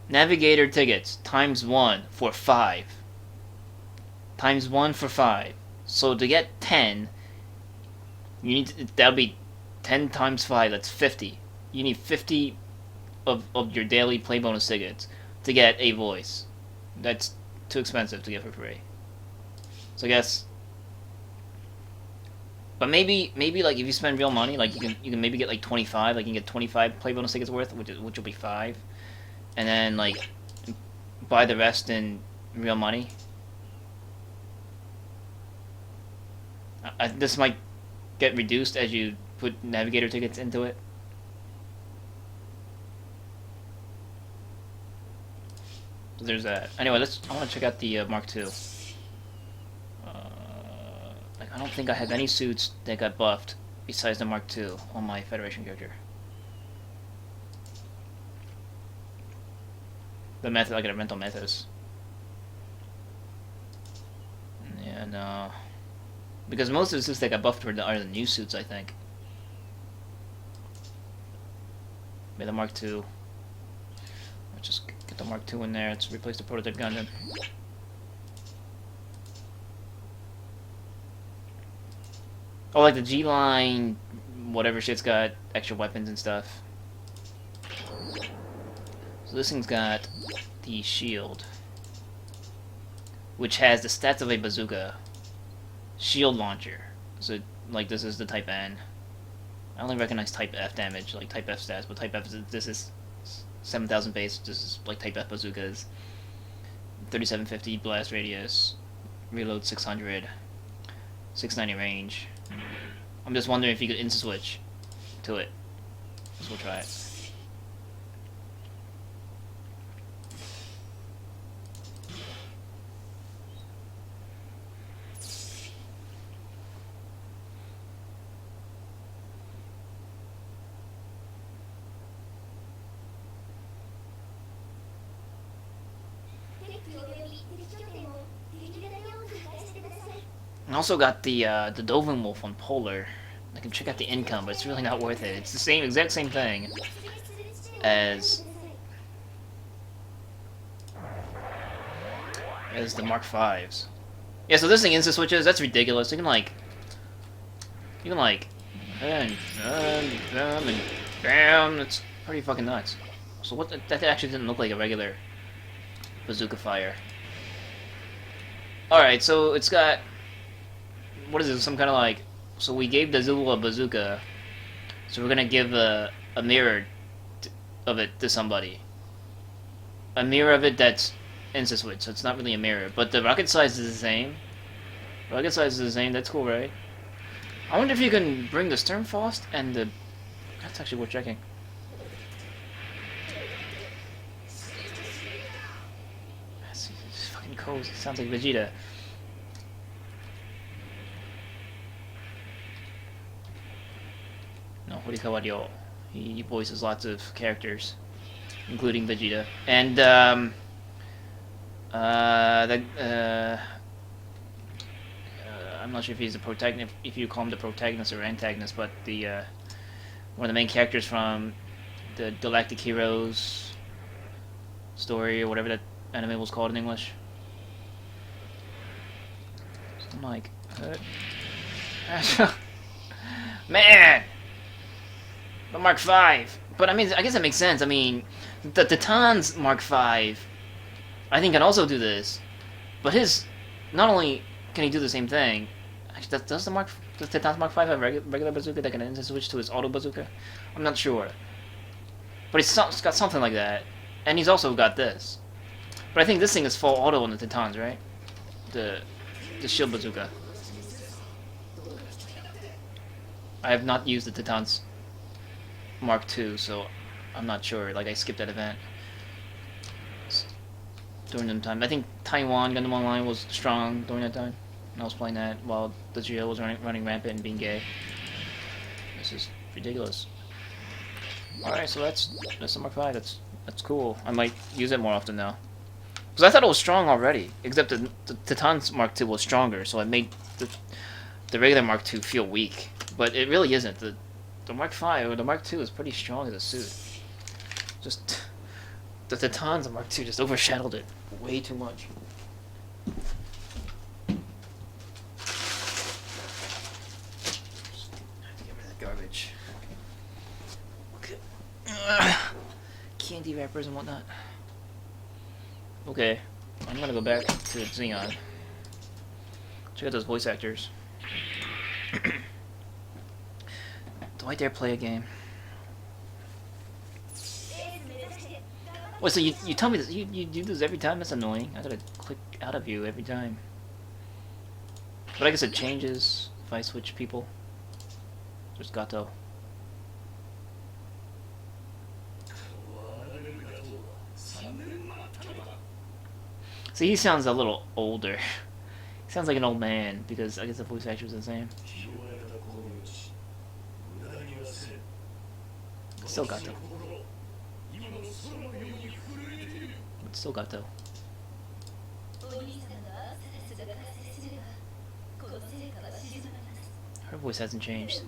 Navigator tickets, ×1 for 5. ×1 for 5. So to get 10, you need that'll be 10 times 5. That's 50. You need 50 of your daily play bonus tickets to get a voice. That's too expensive to get for free. So I guess, but maybe like if you spend real money, like you can maybe get like 25. Like you can get 25 play bonus tickets worth, which will be 5, and then like buy the rest in real money. This might get reduced as you put Navigator tickets into it. So there's that. Anyway, I want to check out the Mark II. Like, I don't think I have any suits that got buffed besides the Mark II on my Federation character. The method, like a mental methods. Yeah, no. Because most of the suits that got buffed are the new suits, I think. Maybe the Mark II. Let's just get the Mark II in there. Let's replace the prototype Gundam. Oh, like the G-line, whatever shit's got extra weapons and stuff. So this thing's got the shield, which has the stats of a bazooka. Shield launcher. So, like, this is the Type N. I only recognize Type F damage, like Type F stats, but Type F, this is 7,000 base, this is like Type F bazookas. 3750 blast radius, reload 600, 690 range. I'm just wondering if you could insta-switch to it. So we'll try it. I also got the Dovin Wolf on Polar. I can check out the income, but it's really not worth it. It's the exact same thing as the Mark V's. Yeah, so this thing insta switches. That's ridiculous. You can like, and bam. It's pretty fucking nuts. So what? That actually didn't look like a regular bazooka fire. All right, so it's got. What is it? Some kind of like. So we gave the Zulu a bazooka. So we're gonna give a mirror of it to somebody. A mirror of it that's insta switch. So it's not really a mirror, but the rocket size is the same. Rocket size is the same. That's cool, right? I wonder if you can bring the Sternfaust and the. That's actually worth checking. It's fucking cool. It sounds like Vegeta. No, Horikawa-ryo. He voices lots of characters, including Vegeta. And, I'm not sure if he's the protagonist, if you call him the protagonist or antagonist, but the, one of the main characters from the Galactic Heroes story, or whatever that anime was called in English. So I'm like, man! The Mark V. But I mean, I guess that makes sense. I mean, the Titan's Mark V, I think, can also do this. But his, not only can he do the same thing, actually, does the Titan's Mark V have a regular bazooka that can switch to his auto bazooka? I'm not sure. But it's got something like that. And he's also got this. But I think this thing is full auto on the Titans, right? The shield bazooka. I have not used the Titan's Mark II, so I'm not sure. Like, I skipped that event during that time. I think Taiwan Gundam Online was strong during that time. I was playing that while the GL was running rampant and being gay. This is ridiculous. Alright, so that's the Mark V. That's cool. I might use it more often now. Because I thought it was strong already. Except the Titan's Mark II was stronger, so it made the regular Mark II feel weak. But it really isn't. The Mark V or the Mark II is pretty strong as a suit. Just the Titan's Mark II just overshadowed it way too much. I have to get rid of that garbage. Okay. Candy wrappers and whatnot. Okay, I'm gonna go back to Xeon. Check out those voice actors. Do I dare play a game? Wait, so you tell me this, you do this every time? That's annoying. I gotta click out of you every time. But I guess it changes if I switch people. Just Gato. See, he sounds a little older. He sounds like an old man because I guess the voice actor was the same. Still got though. Still got though. Her voice hasn't changed.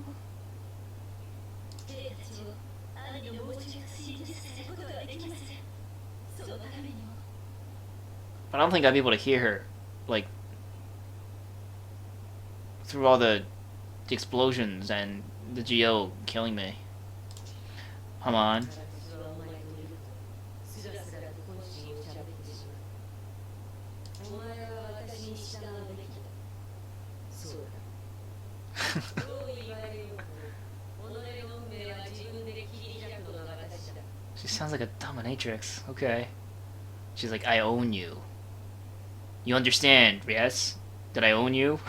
But I don't think I'd be able to hear her, like, through all the explosions and the GO killing me. Come on. She sounds like a dominatrix. Okay. She's like, I own you. You understand, yes? That I own you?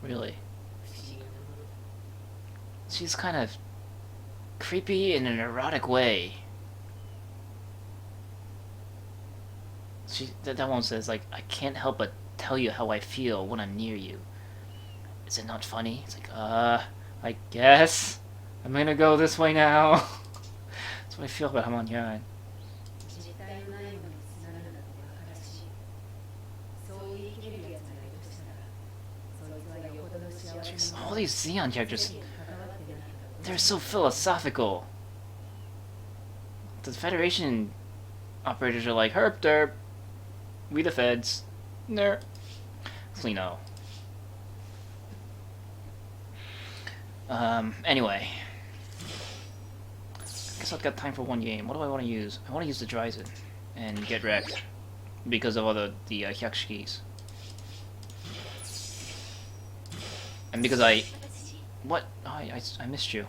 Really? She's kind of creepy in an erotic way. That one says, like, I can't help but tell you how I feel when I'm near you. Is it not funny? It's like, I guess I'm gonna go this way now. That's what I feel about Hamon-yan. All these Xeon characters, they're so philosophical. The Federation operators are like, herp derp, we the feds, nerp. So, you know. Anyway. I guess I've got time for one game. What do I want to use? I want to use the Dreissen and get wrecked because of all the Hyakshikis. And because what? Oh, I missed you.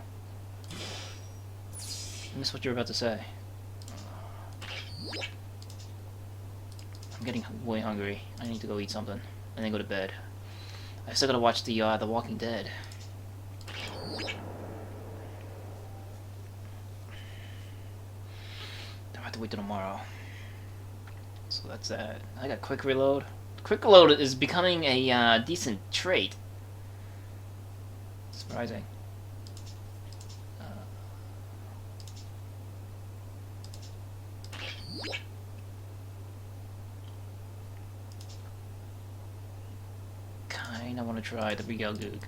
I missed what you were about to say. I'm getting way hungry. I need to go eat something and then go to bed. I still gotta watch the Walking Dead. I have to wait till tomorrow. So that's that. I got quick reload. Quick reload is becoming a decent trait. Surprising. Kinda want to try the Ramba Gouf,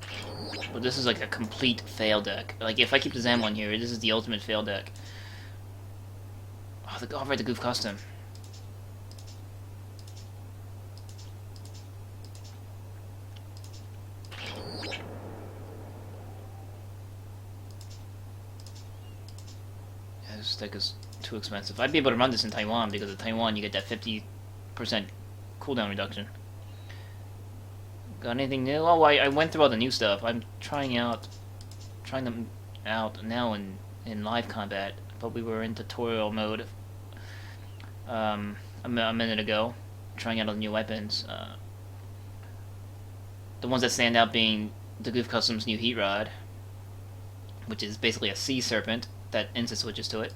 but this is like a complete fail deck. Like if I keep the Zamon here, this is the ultimate fail deck. Oh, I'll write the Gouf Custom. This deck is too expensive. I'd be able to run this in Taiwan because in Taiwan you get that 50% cooldown reduction. Got anything new? Oh, I went through all the new stuff. I'm trying them out now in live combat. But we were in tutorial mode a minute ago, trying out all the new weapons. The ones that stand out being the Gouf Custom's new heat rod, which is basically a sea serpent that instant switches to it.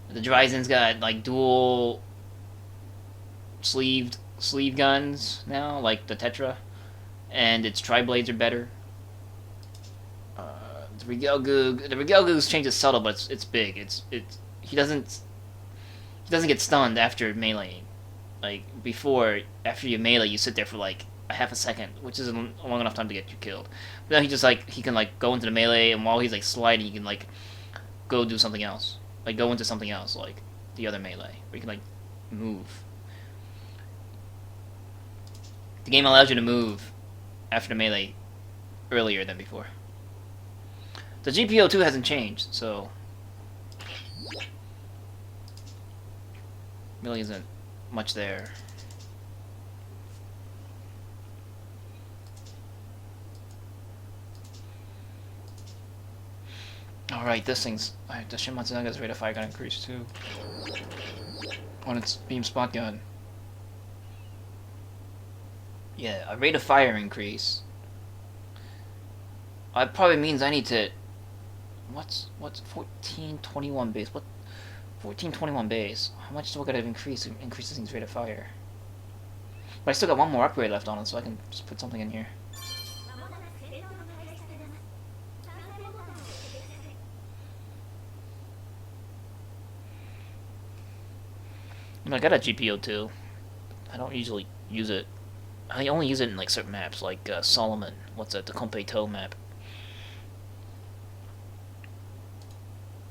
The Dreissen's got like dual sleeve guns now, like the Tetra, and its tri-blades are better. The Ramba Gouf's change is subtle, but it's big. He doesn't get stunned after meleeing. Like before, after you melee, you sit there for like a half a second, which is a long enough time to get you killed. But now he can like go into the melee, and while he's like sliding, he can like go do something else. Like go into something else, like the other melee, where you can like move. The game allows you to move after the melee earlier than before. The GPO 2 hasn't changed, so really isn't much there. Alright, this thing's... the Shin Matsunaga's rate of fire gun increased too. On its beam spot gun. Yeah, a rate of fire increase. It probably means I need to What's 1421 base? What 1421 base? How much do I gotta increase this thing's rate of fire? But I still got one more upgrade left on it, so I can just put something in here. I mean, I got a GPO too. I don't usually use it. I only use it in like certain maps, like Solomon. What's that? The Completo map.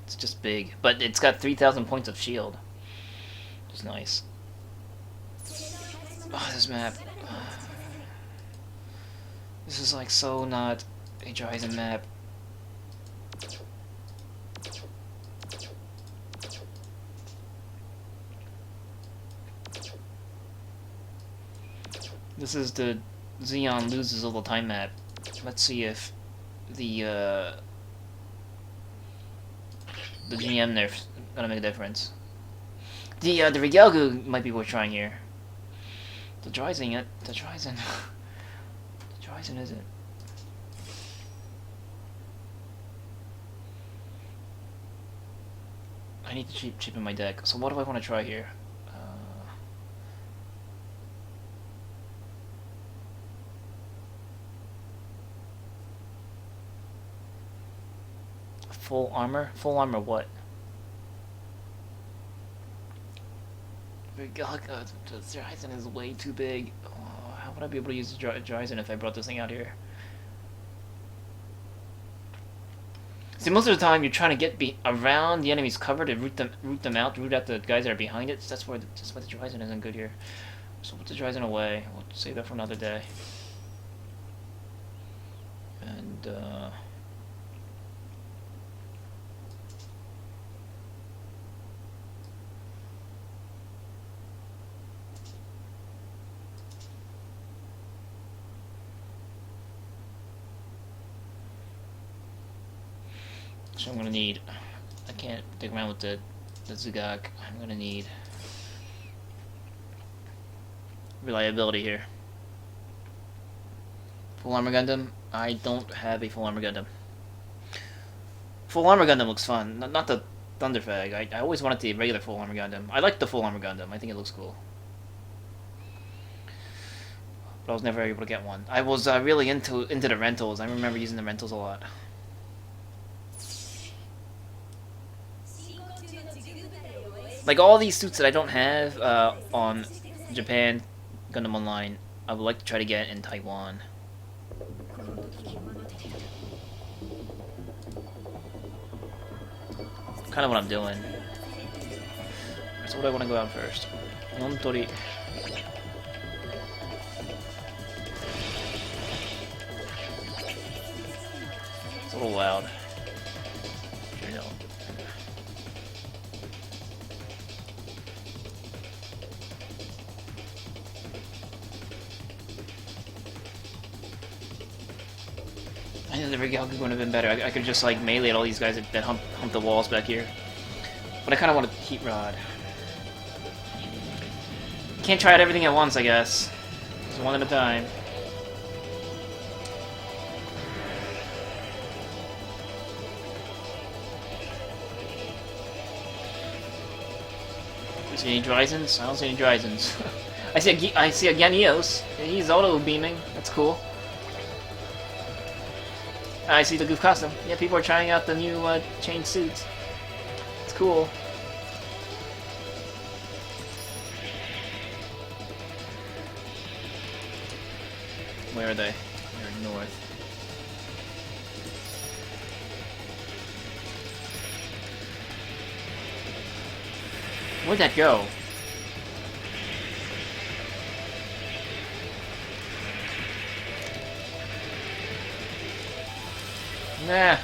It's just big, but it's got 3,000 points of shield, which is nice. Oh, this map. This is like so not a Dreissen map. This is the Xeon loses all the time map. Let's see if the GM nerf's gonna make a difference. The Regalgu might be worth trying here. The Dreissen isn't. I need to cheapen my deck. So what do I want to try here? Full armor? Full armor what? The Dreissen is way too big. Oh, how would I be able to use the Dreissen if I brought this thing out here? See, most of the time you're trying to get around the enemy's cover to root them out, root out the guys that are behind it. So that's why the Dreissen isn't good here. So put the Dreissen away. We'll save that for another day. And so I'm gonna need. I can't dig around with the Zugak. I'm gonna need reliability here. Full armor Gundam. I don't have a full armor Gundam. Full armor Gundam looks fun. Not the Thunderfag. I always wanted the regular full armor Gundam. I like the full armor Gundam. I think it looks cool. But I was never able to get one. I was really into the rentals. I remember using the rentals a lot. Like all these suits that I don't have on Japan Gundam Online, I would like to try to get in Taiwan. Kind of what I'm doing. So what do I want to go out first? Nontori. It's a little loud. You know. I think the Regalgu would have been better. I could just like melee all these guys that hump the walls back here. But I kind of want a heat rod. Can't try out everything at once, I guess. Just one at a time. You see any Dreissens? I don't see any Dreissens. I see a Ganios. He's auto beaming. That's cool. I see the Gouf Custom. Yeah, people are trying out the new chain suits. It's cool. Where are they? They're north. Where'd that go? Nah.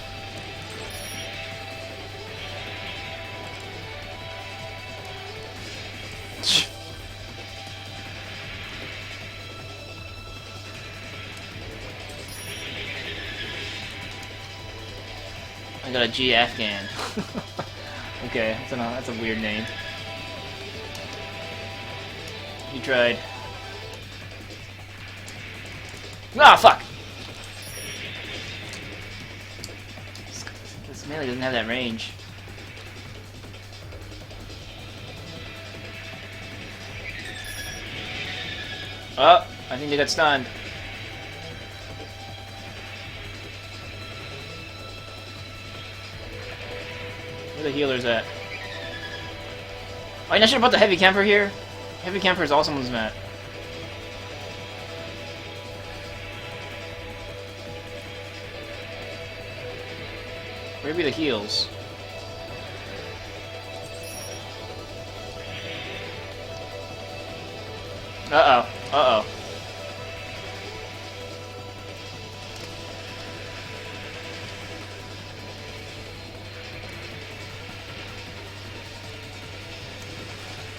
I got a G Afghan. Okay, that's a weird name. You tried. Ah, fuck! Melee doesn't have that range. Oh, I think they got stunned. Where the healers at? Oh, I should have brought the heavy camper here. Heavy camper is awesome on this map. Where be the heals? Uh-oh. Uh-oh.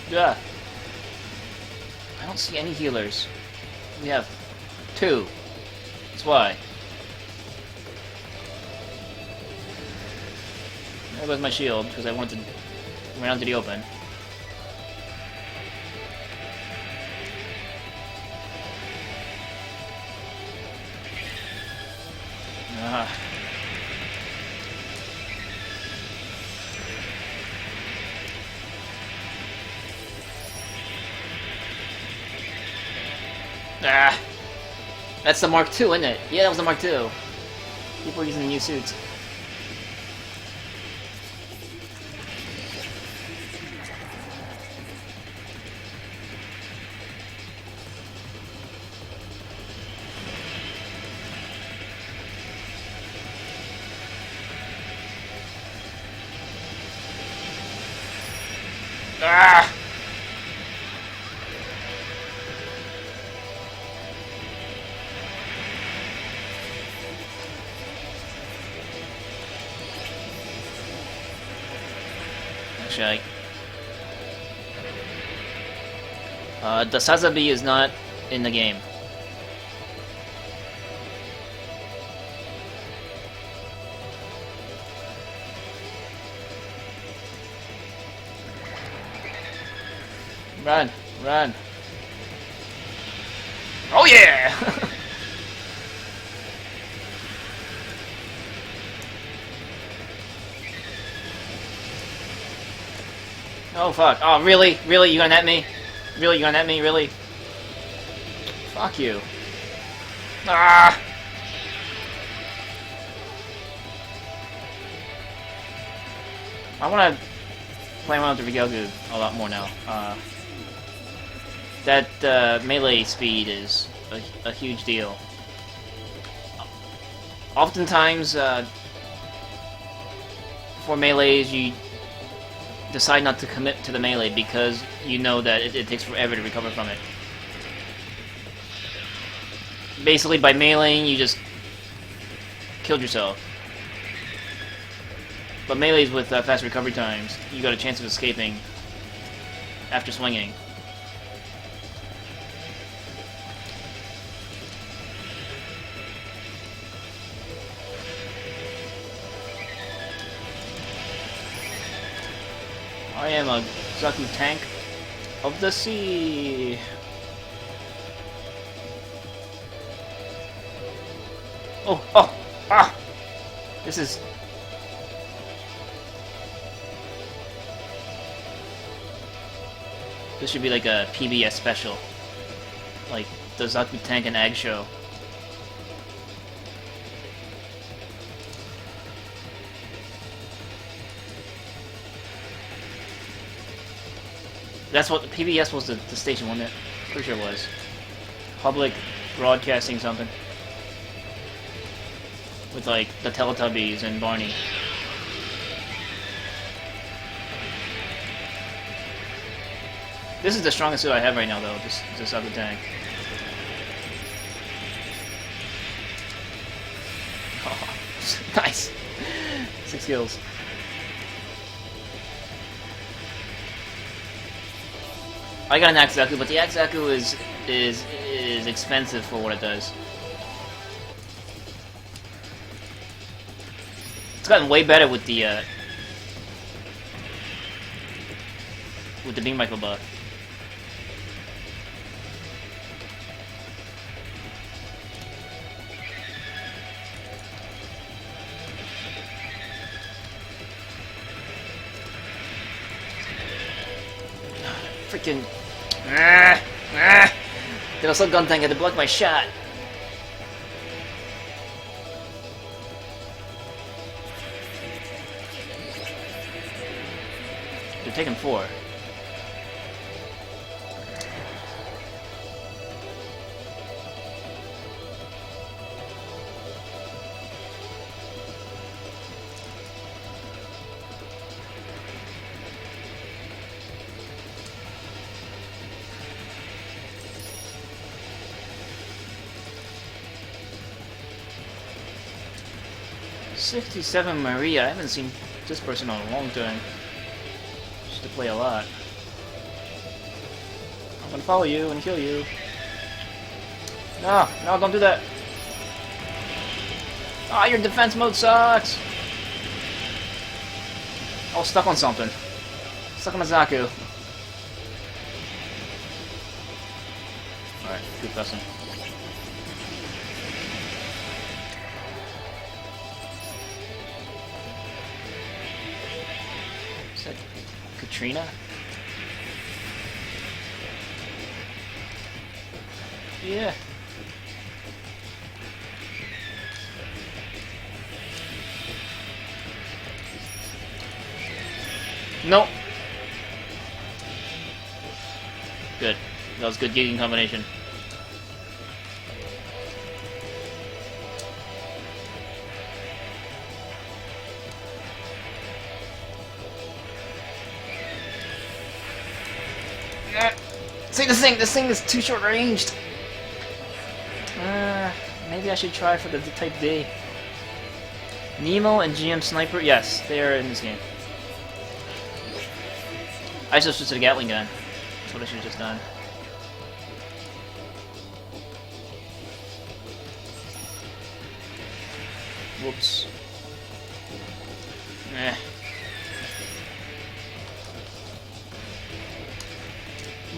Yeah. I don't see any healers. We have 2. That's why. There goes my shield, because I wanted to run out to the open. Ah! That's the Mark II, isn't it? Yeah, that was the Mark II. People are using the new suits. Ah! Actually, the Sazabi is not in the game. Run! Run! Oh yeah! Oh fuck. Oh really? Really? You gonna net me? Really? You gonna net me? Really? Fuck you. Ah! I wanna play around with the Rigelgu a lot more now. That melee speed is a huge deal. Oftentimes, for melees, you decide not to commit to the melee because you know that it takes forever to recover from it. Basically, by meleeing, you just killed yourself. But melees with fast recovery times, you got a chance of escaping after swinging. I am a Zaku tank of the sea. Oh, oh, ah! This is... This should be like a PBS special. Like the Zaku tank and Ag show. That's what PBS was, the station, wasn't it? Pretty sure it was. Public Broadcasting something. With like the Teletubbies and Barney. This is the strongest suit I have right now though, this other tank. Oh, nice! 6 kills. I got an Axaku, but the Axaku is expensive for what it does. It's gotten way better with the beam rifle buff. freaking... Ah! Ah! There was a gun thing, I had to block my shot. They're taking 4. '67 Maria. I haven't seen this person in a long time. Used to play a lot. I'm gonna follow you and kill you. No, no, don't do that. Ah, your defense mode sucks. Oh, stuck on something. Stuck on a Zaku. Alright, Gouf Custom. Is that Katrina? Yeah. Nope. Good. That was good gigging combination. See, this thing is too short ranged. Maybe I should try for the Type D. Nemo and GM Sniper, yes, they are in this game. I should switch to the Gatling gun. That's what I should have just done. Whoops. Eh.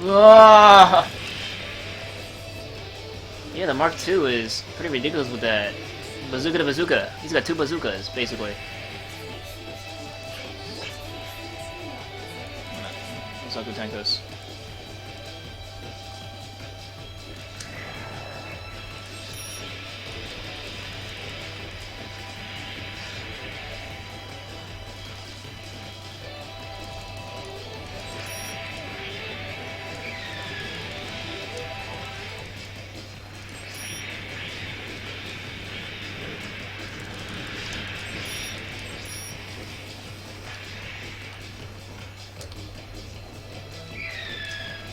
Whoa! Yeah, the Mark II is pretty ridiculous with that bazooka to bazooka. He's got 2 bazookas, basically. Zaku Tankos.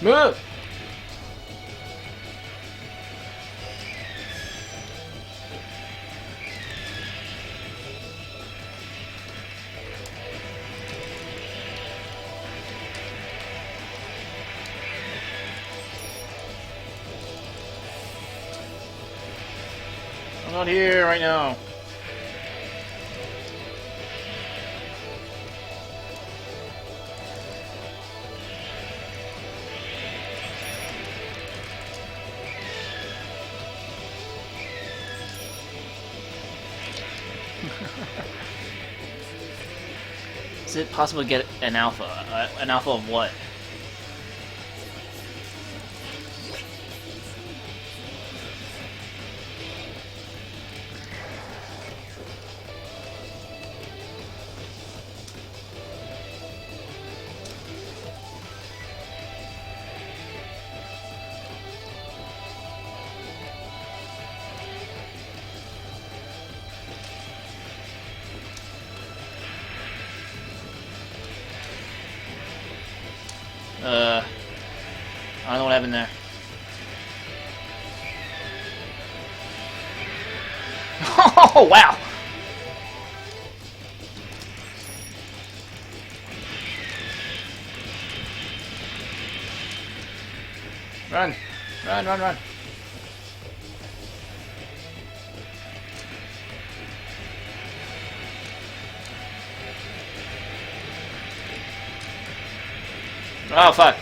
Move! I'm not here right now. Is it possible to get an alpha? An alpha of what? I don't know what happened there. Oh, wow! Run! Run, run, run! Oh, fuck!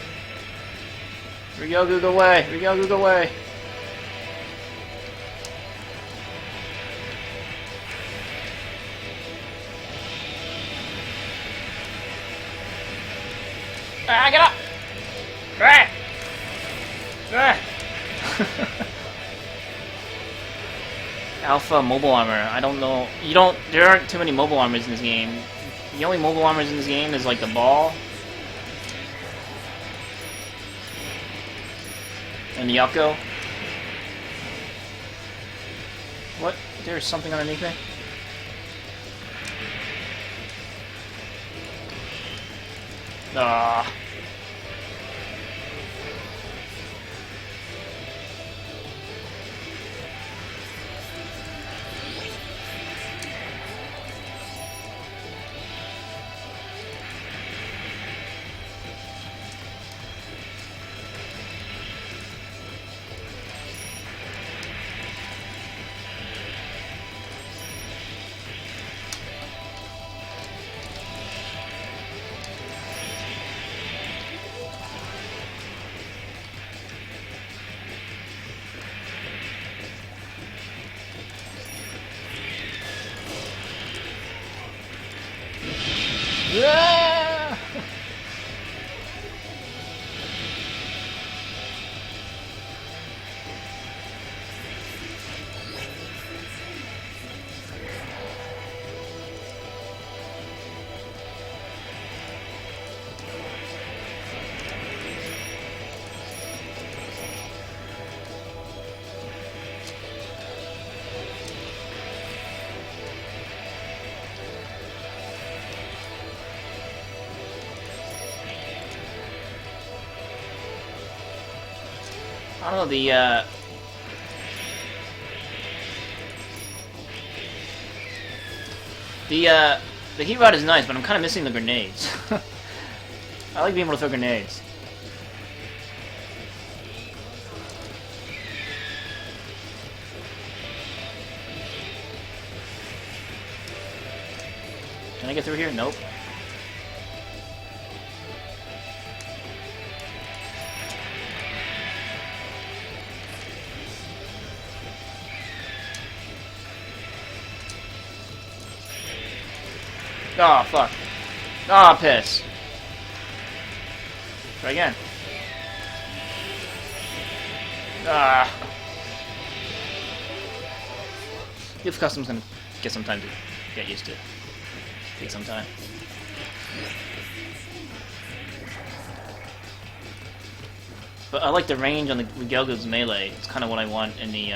Ryogu, go away! Ryogu, go away! Ah, get up! Ah! Ah! Alpha mobile armor. I don't know. You don't. There aren't too many mobile armors in this game. The only mobile armors in this game is like the ball and Yako. What? There's something underneath me? Ah. Yeah! I don't know, the heat rod is nice, but I'm kind of missing the grenades. I like being able to throw grenades. Can I get through here? Nope. Oh, fuck. Oh, piss. Try again. Ah. Gouf Custom's gonna get some time to get used to. Take some time. But I like the range on the Gelgo's melee. It's kind of what I want in the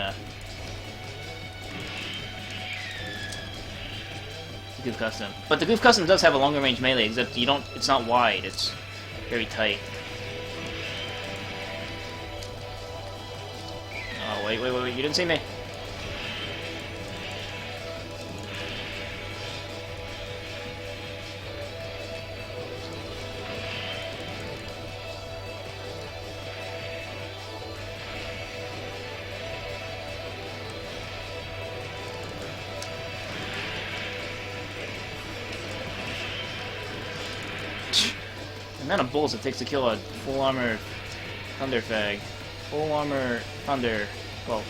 Gouf Custom. But the Gouf Custom does have a longer range melee, except you don't. It's not wide. It's very tight. Oh wait! You didn't see me. The amount of bullets it takes to kill a full armor thunder fag. Full armor thunder. Well.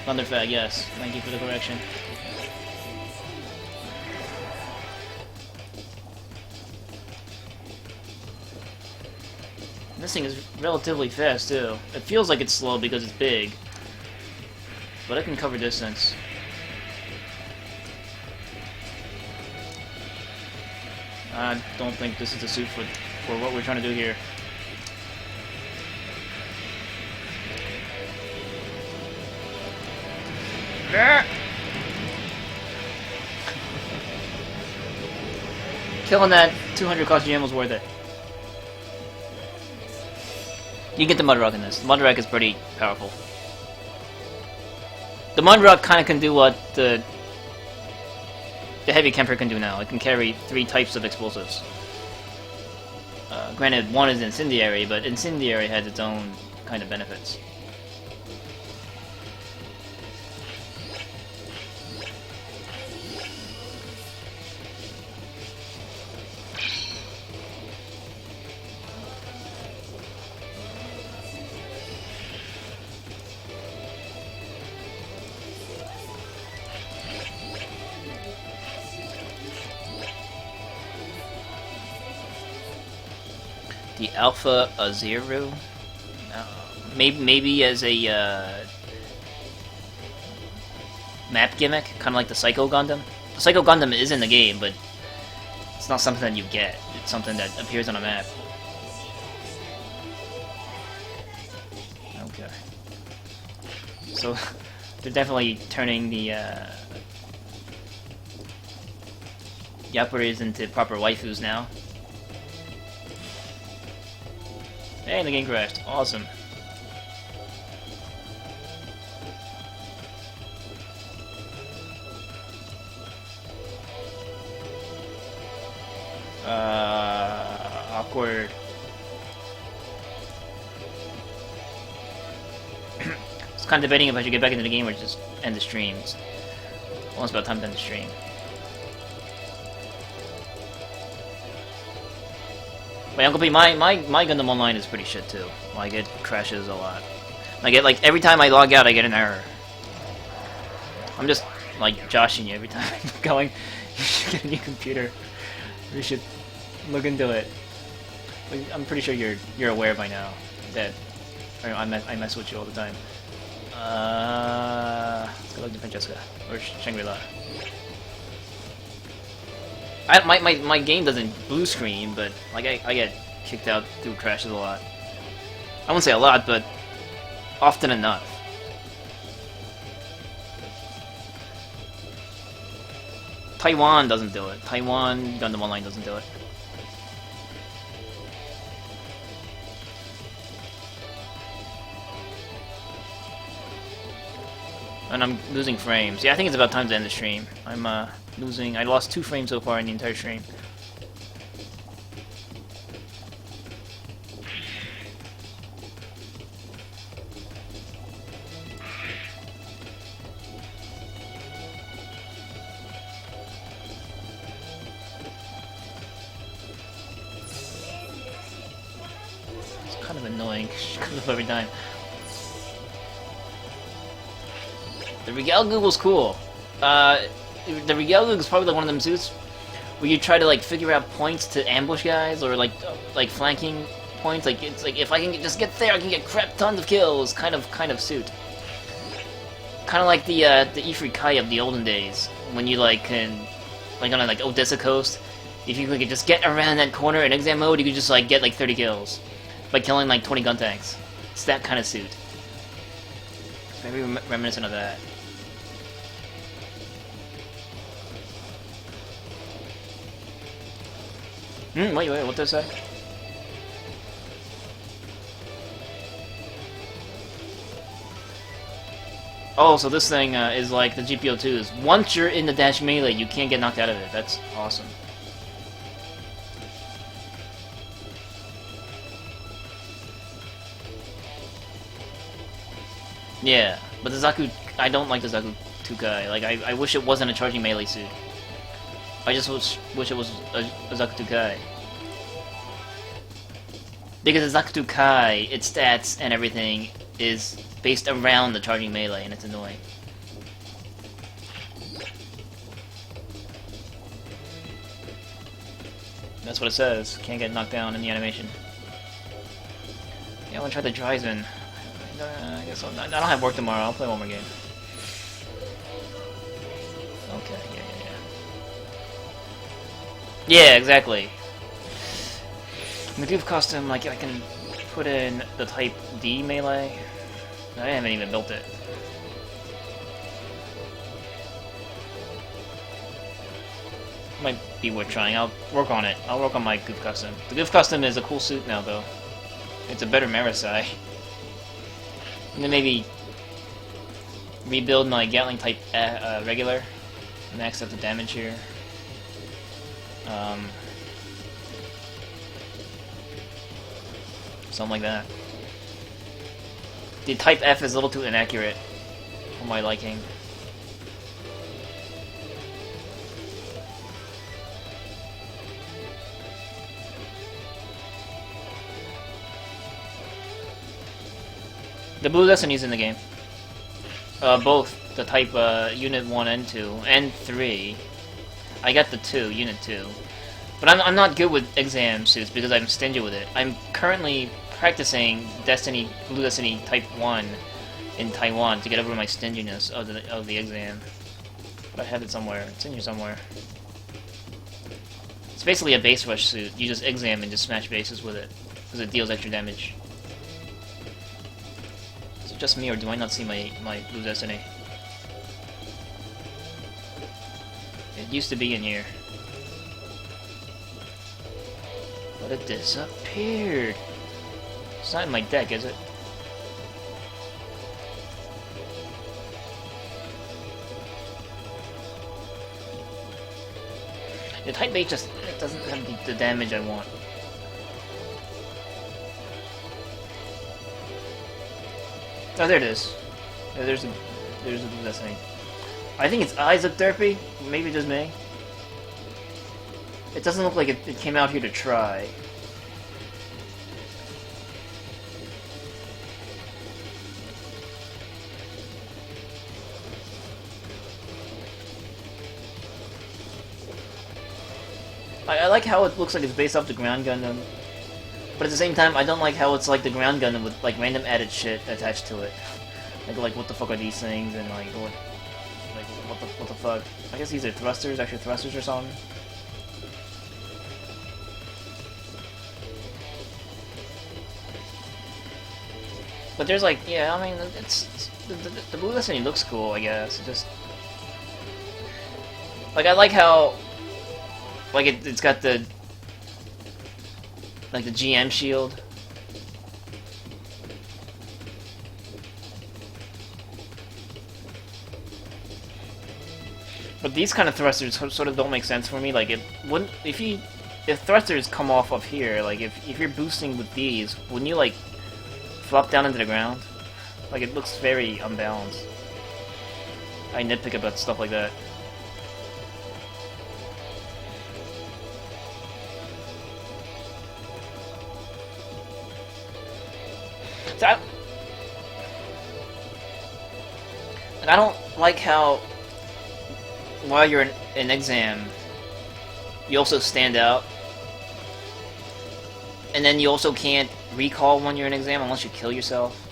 Thunderfag, yes. Thank you for the correction. This thing is relatively fast, too. It feels like it's slow because it's big. But it can cover distance. I don't think this is the suit for what we're trying to do here. Killing that 200 cost gem was worth it. You get the Mudrock in this. The Mudrock is pretty powerful. The Mudrock kind of can do what the heavy Kampfer can do now. It can carry 3 types of explosives. Granted, one is incendiary, but incendiary has its own kind of benefits. The Alpha Aziru? Maybe as a map gimmick, kind of like the Psycho Gundam. The Psycho Gundam is in the game, but it's not something that you get. It's something that appears on a map. Okay. So, they're definitely turning the Yapparis into proper waifus now. Hey, the game crashed. Awesome. Awkward. I was kind of debating if I should get back into the game or just end the stream. It's almost about time to end the stream. Wait, Uncle P, my Gundam Online is pretty shit too. Like, it crashes a lot. Like, every time I log out, I get an error. I'm just, like, joshing you every time I'm going, you should get a new computer. You should look into it. I'm pretty sure you're aware by now that I mess with you all the time. Let's go look to Francesca. Or Shangri-La. My game doesn't blue screen, but like I get kicked out through crashes a lot. I won't say a lot, but often enough. Taiwan doesn't do it. Taiwan Gundam Online doesn't do it. And I'm losing frames. Yeah, I think it's about time to end the stream. I'm losing. I lost 2 frames so far in the entire stream. It's kind of annoying. She comes up every time. The Regal Gouf was cool. The Regal Gouf is probably like one of them suits where you try to like figure out points to ambush guys or like flanking points. Like it's like if I can just get there, I can get crap tons of kills. Kind of suit. Kind of like the Ifrit Kai of the olden days when you like can like on like Odessa coast. If you could just get around that corner in exam mode, you could just like get like 30 kills by killing like 20 gun tanks. It's that kind of suit. It's very reminiscent of that. Wait, what did I say? Oh, so this thing is like the GPO2s. Once you're in the dash melee, you can't get knocked out of it. That's awesome. Yeah, but the Zaku... I don't like the Zaku 2Kai. Like, I wish it wasn't a charging melee suit. I just wish it was a Zaku 2Kai. Because the Zaku 2Kai, its stats and everything is based around the charging melee, and it's annoying. That's what it says. Can't get knocked down in the animation. Yeah, I want to try the Dreissen. I guess I don't have work tomorrow. I'll play one more game. Okay, yeah, exactly. In the Gouf Custom, like, I can put in the Type D melee. I haven't even built it. Might be worth trying. I'll work on it. I'll work on my Gouf Custom. The Gouf Custom is a cool suit now, though. It's a better Marasai. And then maybe rebuild my Gatling type regular. Max up the damage here. something like that. The Type F is a little too inaccurate for my liking. The Blue Destiny's in the game. Both. The Type Unit 1 and 2, and 3. I got the 2, Unit 2. But I'm not good with exam suits because I'm stingy with it. I'm currently practicing Blue Destiny Type 1 in Taiwan to get over my stinginess of the exam. But I have it somewhere. It's in here somewhere. It's basically a base rush suit. You just exam and just smash bases with it because it deals extra damage. Is it just me, or do I not see my Blue Destiny? It used to be in here. But it disappeared. It's not in my deck, is it? The Type 8 just doesn't have the damage I want. Oh, there it is. Yeah, there's the Destiny. I think its eyes look derpy. Maybe just me. It doesn't look like it came out here to try. I like how it looks like it's based off the ground Gundam, but at the same time, I don't like how it's like the ground Gundam with like random added shit attached to it. Like what the fuck are these things, and like what the fuck? I guess these are thrusters, actual thrusters or something. But there's like, yeah, I mean, the Blue Destiny looks cool, I guess. It just like I like how like it's got the like the GM shield. But these kind of thrusters sort of don't make sense for me. Like, it wouldn't if thrusters come off of here, like if you're boosting with these, wouldn't you like flop down into the ground? Like, it looks very unbalanced. I nitpick about stuff like that. So I don't like how while you're in an exam, you also stand out, and then you also can't recall when you're in exam unless you kill yourself.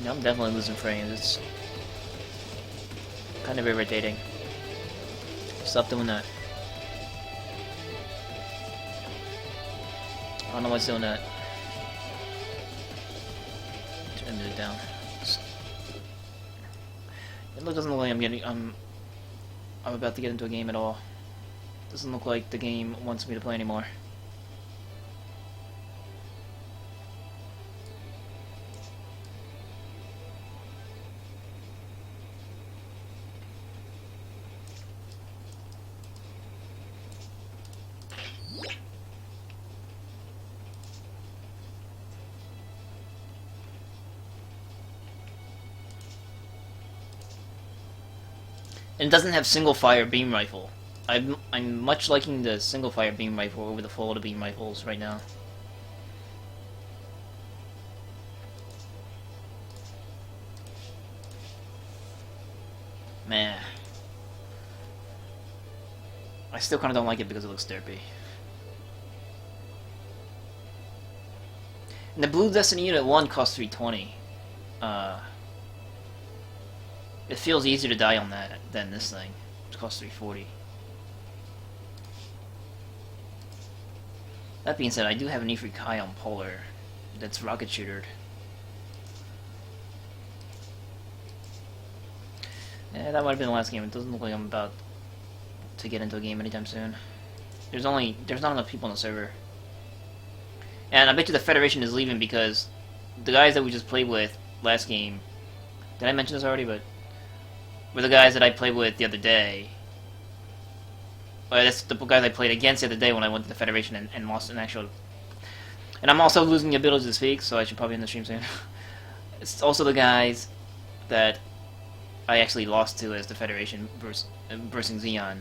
I'm definitely losing frames. It's kind of irritating. Stop doing that. I don't know what's doing that. Turn it down. It doesn't look like I'm about to get into a game at all. Doesn't look like the game wants me to play anymore. And it doesn't have single fire beam rifle. I'm much liking the single fire beam rifle over the full auto beam rifles right now. Meh. I still kind of don't like it because it looks derpy. And the Blue Destiny Unit 1 costs $320. It feels easier to die on that than this thing, which costs $340. That being said, I do have an E3 Kai on Polar that's rocket shootered. Yeah, that might have been the last game. It doesn't look like I'm about to get into a game anytime soon. There's not enough people on the server. And I bet you the Federation is leaving because the guys that we just played with last game. Did I mention this already? But were the guys that I played with the other day. Well, that's the guys I played against the other day when I went to the Federation and lost an actual. And I'm also losing the ability to speak, so I should probably end the stream soon. It's also the guys that I actually lost to as the Federation versus Xeon.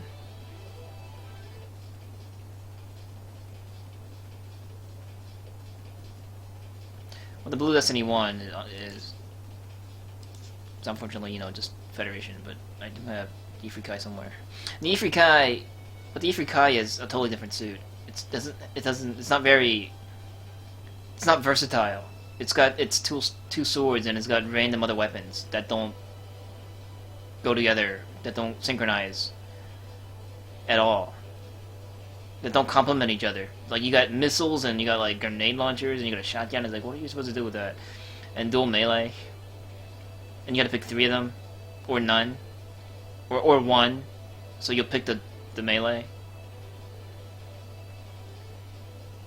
Well, the Blue Destiny 1 is unfortunately, just Federation, but I do have the Ifri Kai somewhere. And the Ifri Kai, but the Ifri Kai is a totally different suit. It's not versatile. It's got its two swords, and it's got random other weapons that don't go together, that don't synchronize at all, that don't complement each other. Like, you got missiles, and you got, like, grenade launchers, and you got a shotgun. It's like, what are you supposed to do with that? And dual melee. And you gotta pick 3 of them, or none, or 1. So you'll pick the melee.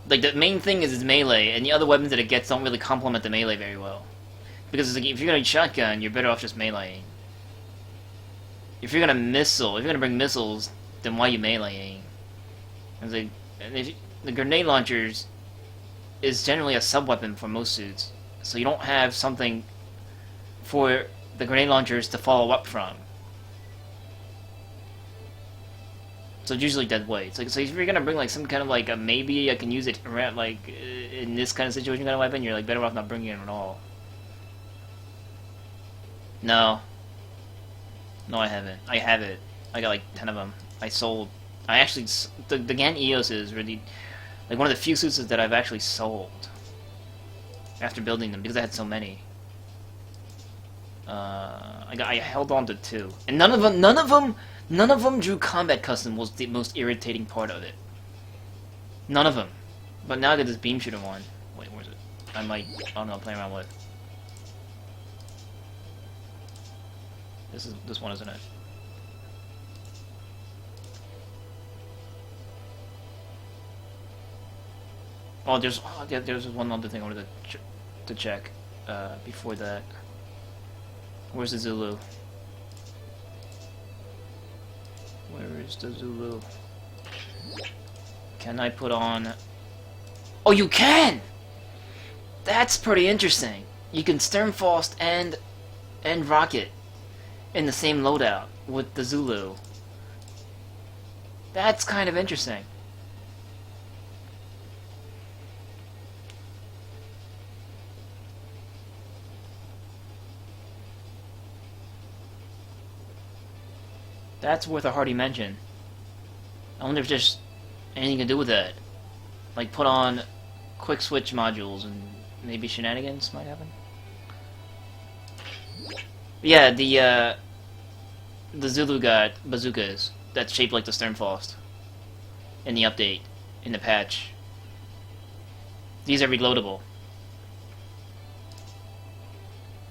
Like, the main thing is melee, and the other weapons that it gets don't really complement the melee very well. Because it's like, if you're gonna shotgun, you're better off just meleeing. If you're gonna bring missiles, then why are you meleeing? It's like, the grenade launchers is generally a sub-weapon for most suits, so you don't have something for the grenade launchers to follow up from. So it's usually dead weight. It's like, so if you're gonna bring like some kind of like a maybe I can use it around like in this kind of situation kind of weapon, you're like better off not bringing it at all. No, I haven't. I have it. I got like 10 of them. I actually the Gan EOS is really like one of the few suits that I've actually sold after building them because I had so many. I held on to 2, and none of them drew combat custom was the most irritating part of it. None of them. But now I got this beam shooter one. Wait, where's it? I don't know, play around with. This one, isn't it? Oh, there's one other thing I wanted to check before that. Where's the Zulu? Where is the Zulu? Can I put on... Oh, you can! That's pretty interesting. You can Sternfaust and Rocket in the same loadout with the Zulu. That's kind of interesting. That's worth a hearty mention. I wonder if there's anything to do with that. Like put on quick switch modules and maybe shenanigans might happen. Yeah, the Zulu got bazookas that's shaped like the Sternfaust in the update, in the patch. These are reloadable.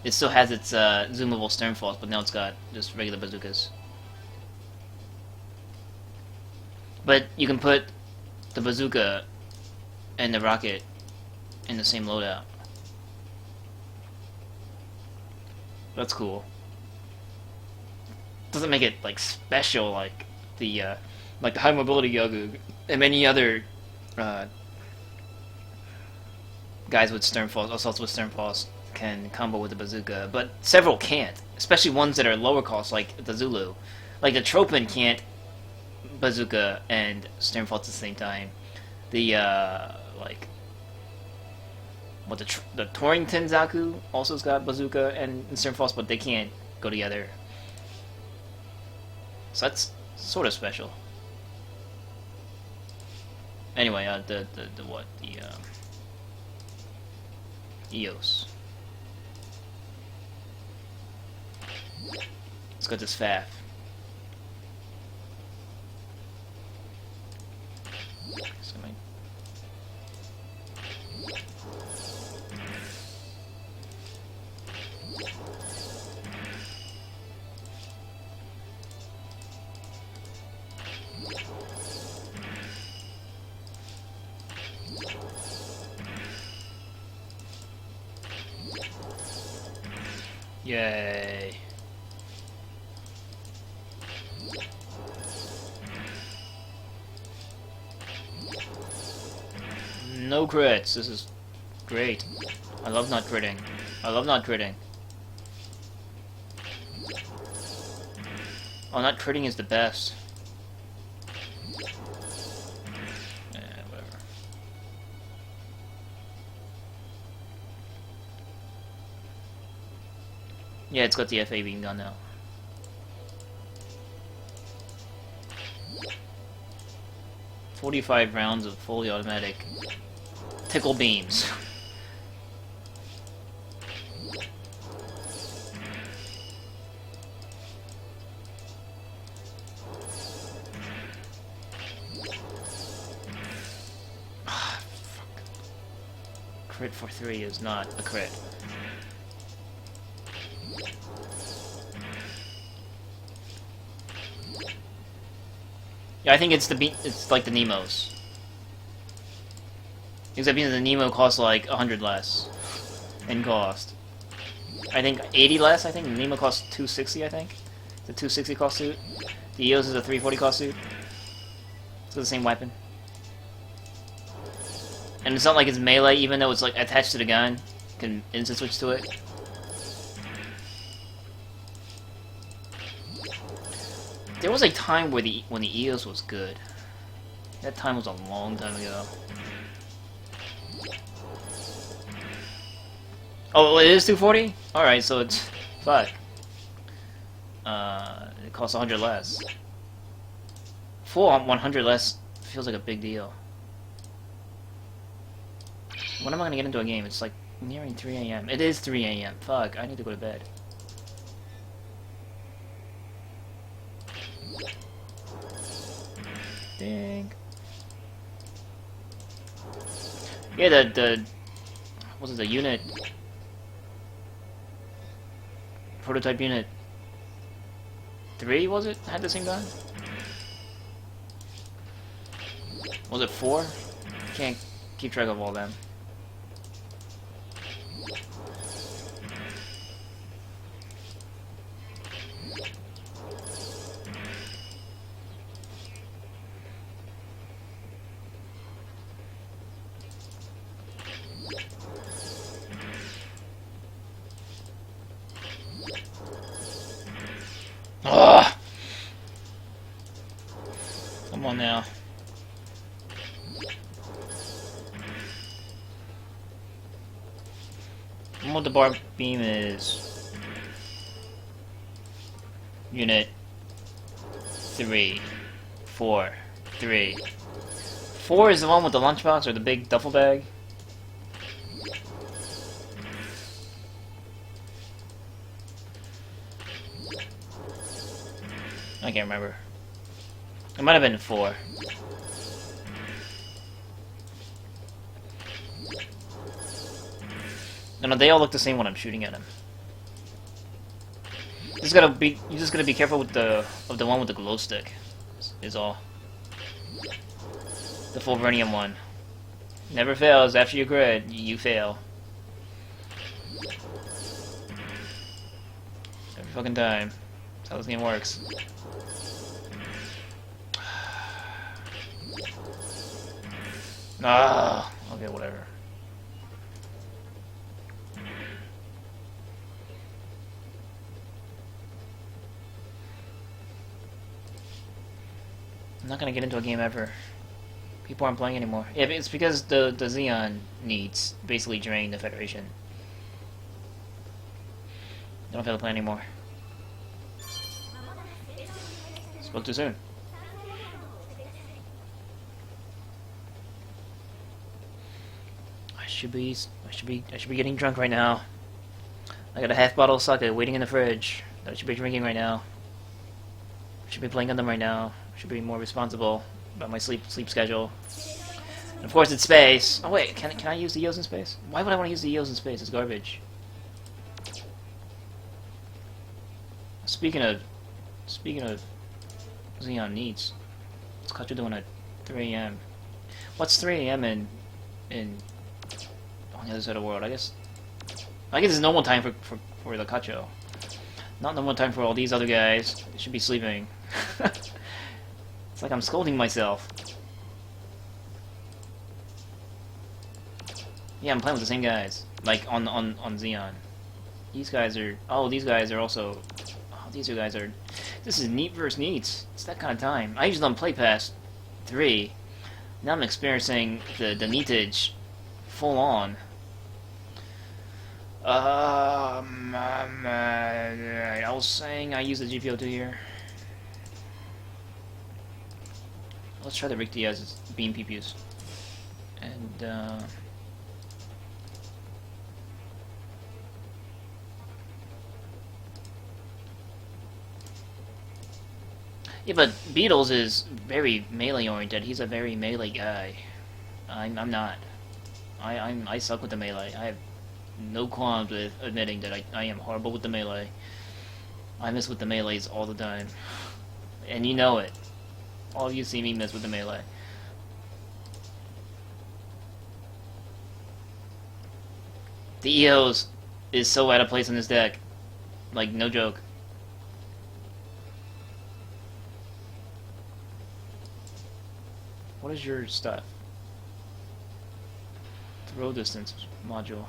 It still has its zoomable Sternfaust, but now it's got just regular bazookas. But you can put the bazooka and the rocket in the same loadout. That's cool. Doesn't make it like special like the high mobility Yagug and many other guys with Sternfaust, assaults with Sternfaust can combo with the bazooka, but several can't, especially ones that are lower cost like the Zulu. Like the Tropin can't bazooka and Sternfaust at the same time. The the Torrington Zaku also's got bazooka and Sternfaust, but they can't go together. So that's sort of special. Anyway, the EOS. Let's go to this FAF. Yay. No crits. This is great. I love not critting. I love not critting. Oh, not critting is the best. Whatever. Yeah, it's got the FA beam gun now. "45 rounds of fully automatic tickle beams." Crit for 3 is not a crit. Yeah, I think it's it's like the Nemos. Except because the Nemo costs like 100 less in cost. I think 80 less. I think the Nemo costs 260. I think it's a 260 cost suit. The EOS is a 340 cost suit. It's got the same weapon. And it's not like it's melee, even though it's like attached to the gun. You can instant switch to it. There was a time where when the EOS was good. That time was a long time ago. Oh, it is 240? Alright, so it's... fuck. It costs 100 less. Full 100 less feels like a big deal. When am I gonna get into a game? It's like nearing 3 AM. It is 3 AM. Fuck, I need to go to bed. Ding. Yeah, the what was it, the unit prototype unit 3, was it? Had the same gun? Was it 4? Can't keep track of all them. Ugh! Come on now. What the bar beam is. Unit 3. 4. 3. 4 is the one with the lunchbox or the big duffel bag. I can't remember. It might have been 4. No, they all look the same when I'm shooting at them. You just gotta be careful with the one with the glow stick. Is all. The Fulvernium one. Never fails. After you crit, you fail. Every fucking time. That's how this game works. Ah, okay, whatever. I'm not gonna get into a game ever. People aren't playing anymore. Yeah, it's because the Xeon needs basically drain the Federation. They don't feel to play anymore. Spoke too soon. I should be getting drunk right now. I got a half bottle of sake waiting in the fridge that I should be drinking right now. I should be playing Gundam right now. I should be more responsible about my sleep schedule. And of course, it's space. Oh wait, can I use the EOS in space? Why would I want to use the EOS in space? It's garbage. Speaking of Xeon needs, what's Kachu doing at 3 AM? What's 3 AM in on the other side of the world? I guess it's normal time for for the Kacho. Not no more time for all these other guys. They should be sleeping. It's like I'm scolding myself. Yeah, I'm playing with the same guys. Like on Xeon. These guys are. Oh, these guys are also. Oh, these guys are. This is neat versus neats. It's that kind of time. I usually don't play past 3. Now I'm experiencing the neatage full on. I was saying I use the GPO2 here. Let's try the Rick Diaz's beam PPUs. And yeah, but Beatles is very melee oriented. He's a very melee guy. I'm not. I suck with the melee. I have no qualms with admitting that I am horrible with the melee. I miss with the melees all the time. And you know it. All of you see me miss with the melee. The EOS is so out of place in this deck. Like, no joke. What is your stuff? Throw distance module.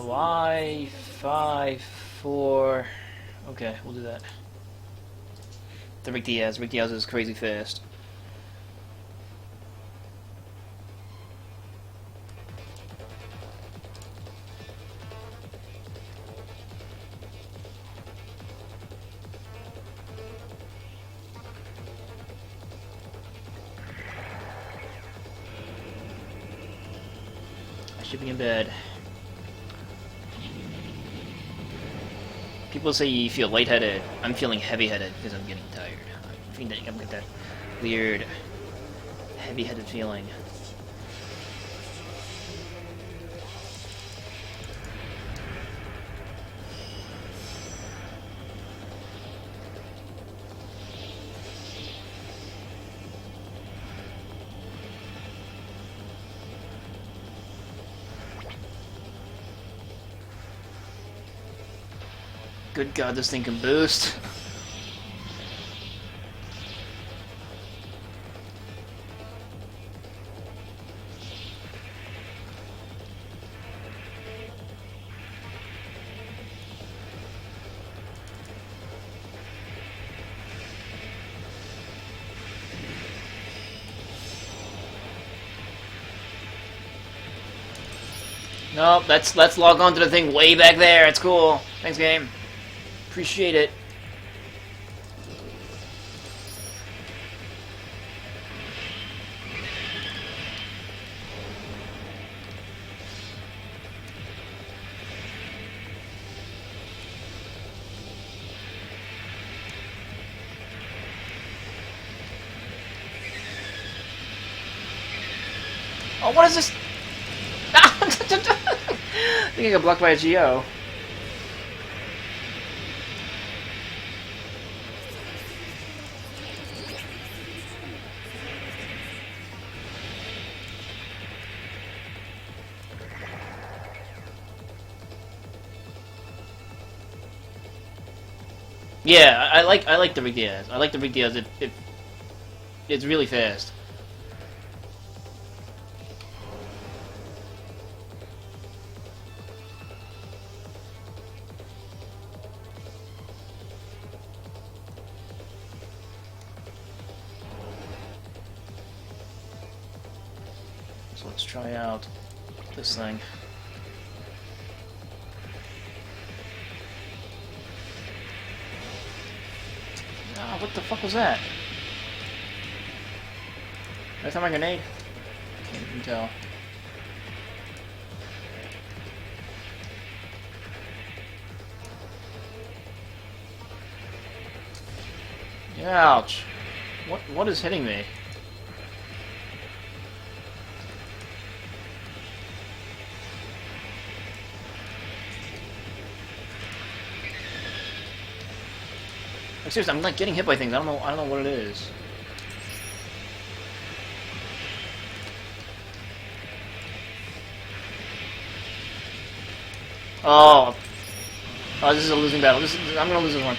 Y 5 4. Okay, we'll do that. The Rick Diaz. Rick Diaz is crazy fast. I should be in bed. People say you feel lightheaded. I'm feeling heavy-headed because I'm getting tired. I think I'm getting that weird, heavy-headed feeling. Good God, this thing can boost. Nope, let's log on to the thing way back there. It's cool. Thanks, game. Appreciate it. Oh, what is this? I think I got blocked by a GO. Yeah, I like the Rick Diaz. I like the Rick Diaz. It's really fast. So let's try out this thing. what the fuck was that? Did I throw my grenade? Can't even tell. Ouch! What is hitting me? Like, seriously, I'm like getting hit by things. I don't know what it is. Oh, this is a losing battle. I'm gonna lose this one.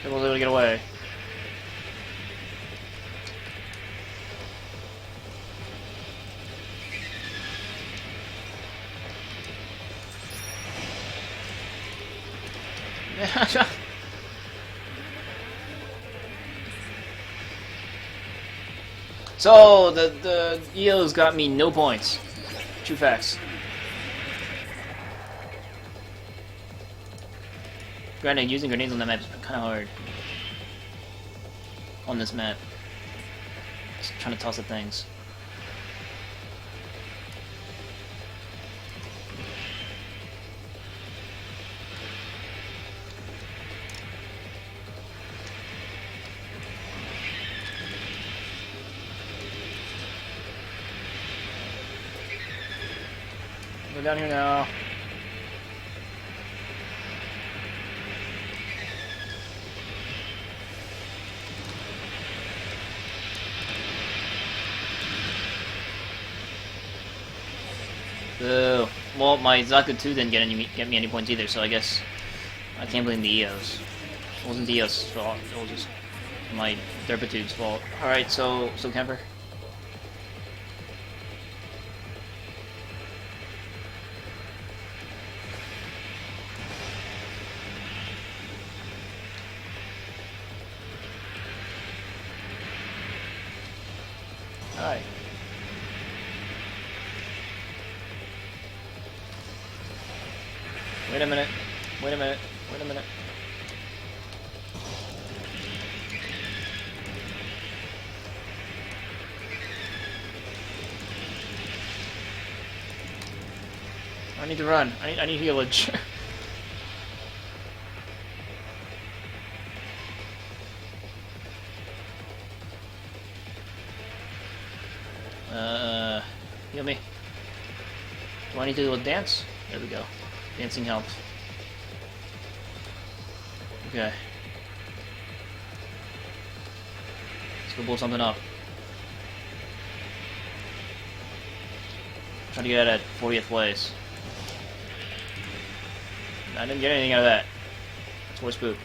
We'll able to get away. So the EO's got me no points. True facts. Granted, using grenades on that map is kind of hard. On this map. Just trying to toss at things. We're down here now. Boo. Well, my Zaku 2 didn't get me any points either, so I guess I can't blame the EOS. It wasn't the EOS' fault, it was just my Derpitude's fault. Alright, so Kampfer. Hi. Wait a minute. Wait a minute. Wait a minute. I need to run. I need healage. Heal me. Do I need to do a dance? There we go. Dancing helps. Okay. Let's go blow something up. Trying to get at 40th place. I didn't get anything out of that. It's more spook.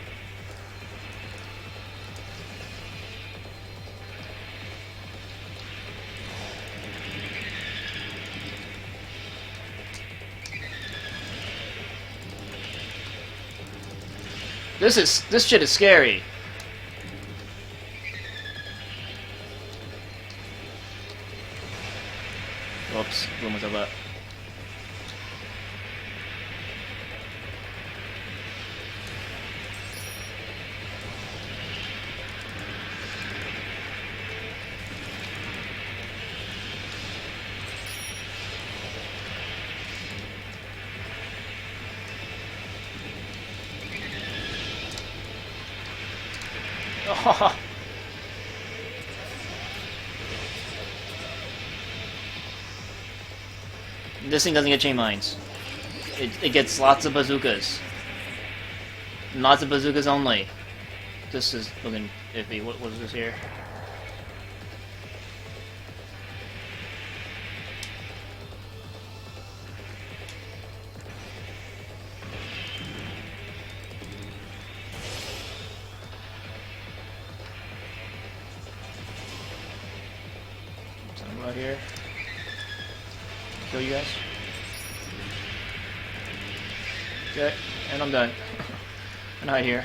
This shit is scary. Oops, blew myself up. This thing doesn't get chain mines. It gets lots of bazookas. Lots of bazookas only. This is looking iffy. What is this here? Something right here. Kill you guys. Okay, and I'm done. I'm not here.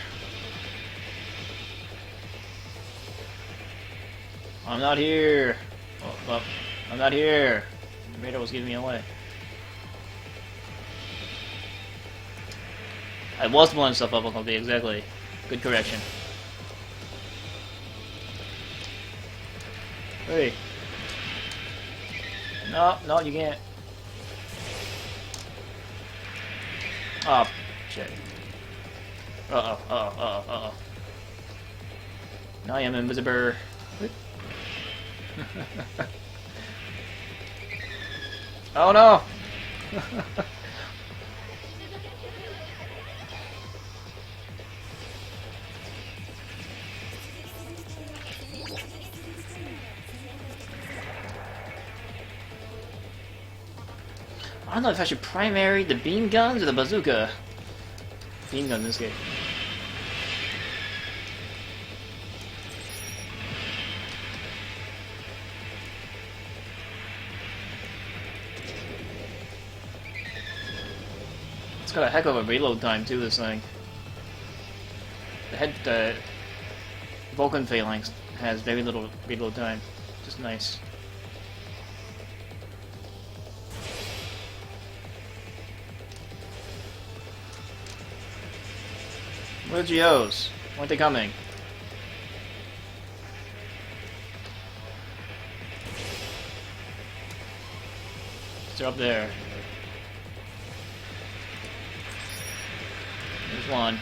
I'm not here. Oh, well, I'm not here. The radar was giving me away. I was blowing stuff up on Copy, exactly. Good correction. Hey. No, no, you can't. Oh, shit. Uh-oh, uh-oh, uh-oh, uh-oh. Now I am invisible. Oh no! I don't know if I should primary the beam guns or the bazooka. Beam gun in this game. It's got a heck of a reload time too, this thing. The Vulcan Phalanx has very little reload time. Just nice. Where are the GOs? When aren't they coming? They're up there. There's one.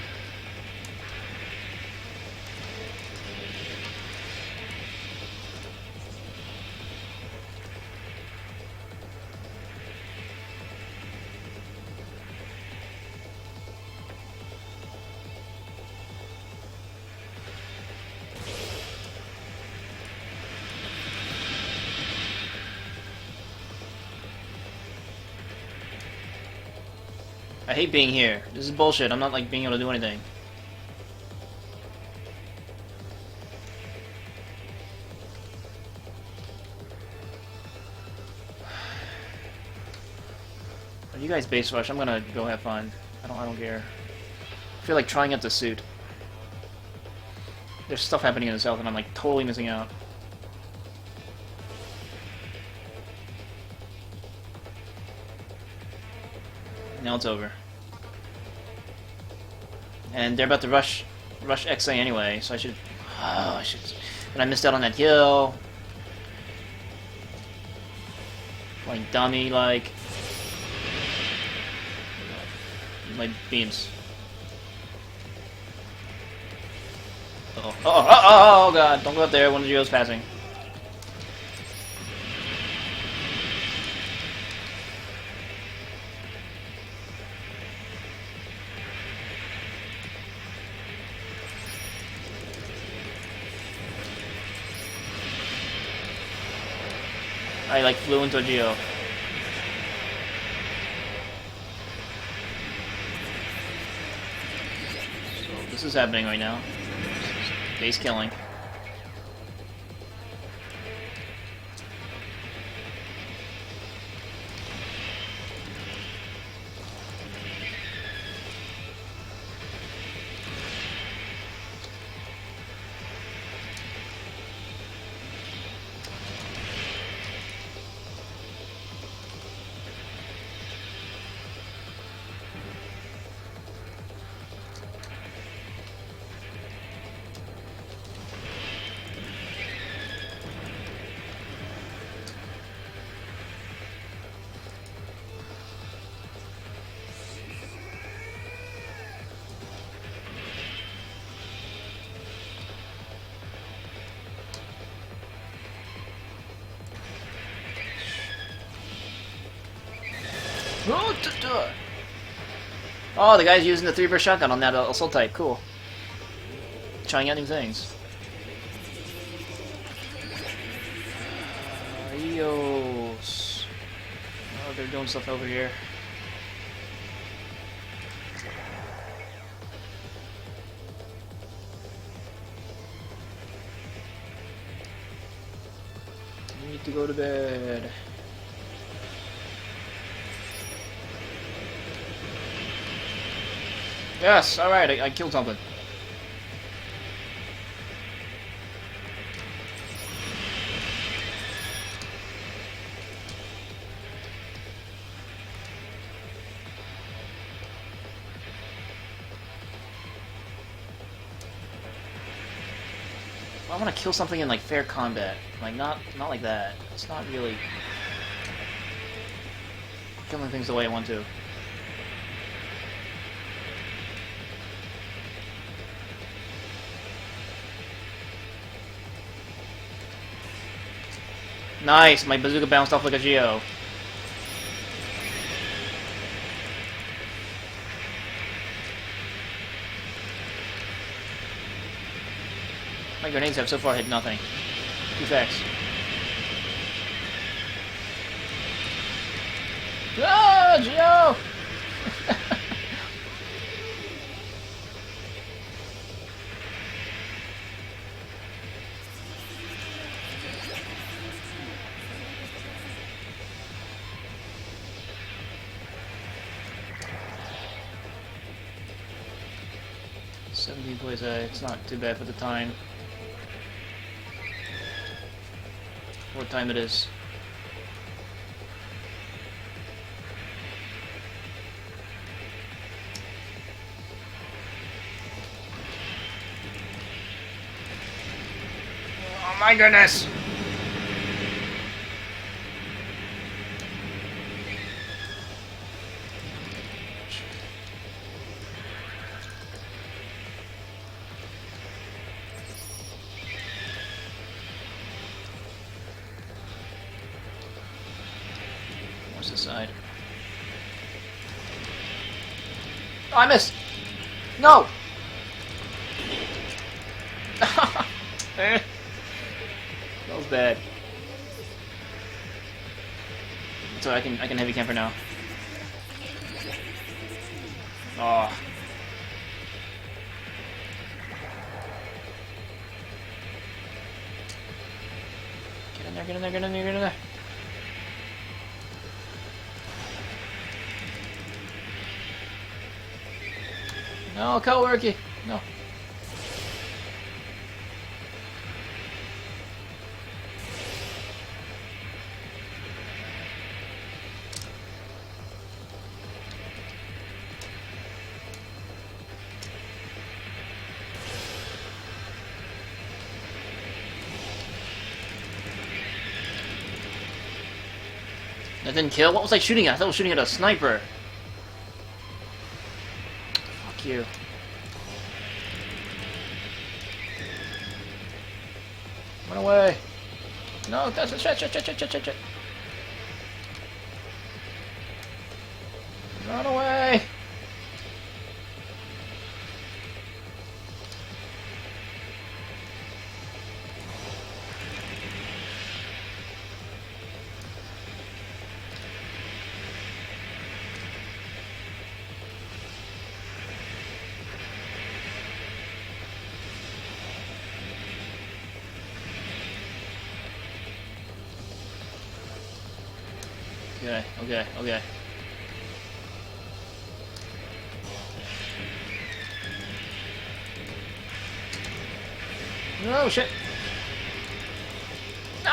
I hate being here. This is bullshit. I'm not like being able to do anything. Are you guys base rush? I'm gonna go have fun. I don't care. I feel like trying out the suit. There's stuff happening in the south and I'm like totally missing out. Now it's over. And they're about to rush XA anyway, so I should... Oh, I should... And I missed out on that kill. Playing dummy, like... My beams. Uh-oh. Oh god, don't go up there, one of the GO's passing. I like flew into a GO. So this is happening right now. Base killing. Oh, the guy's using the 3-burst shotgun on that assault type. Cool. Trying out new things. Eos. Oh, they're doing stuff over here. I need to go to bed. Yes, alright, I killed something. I want to kill something in like fair combat, like not like that. It's not really killing things the way I want to. Nice! My bazooka bounced off like a Geo. My grenades have so far hit nothing. Too fast. Ah, Geo! Plays it's not too bad for the time. What time it is? Oh my goodness! This side. Oh, I missed! No! That was bad. So I can heavy camper now. Oh. Get in there, get in there, get in there, get in there. No, co-worky. No. That didn't kill? What was I shooting at? I thought I was shooting at a sniper. Fuck you. Run away. No, that's a shit. Run away. Okay. No, shit. No.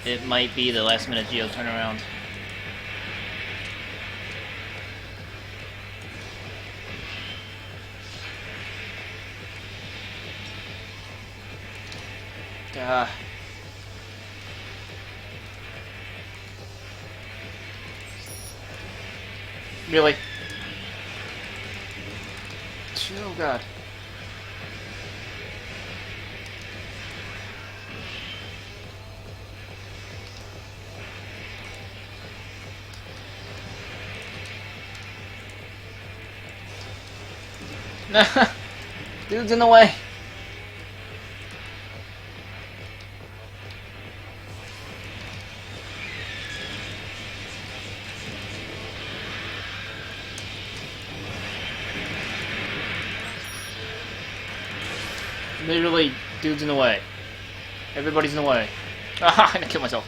It might be the last minute Geo turnaround. Really? Oh god. Dude's in the way. Literally, dude's in the way. Everybody's in the way. Ah, I'm gonna kill myself.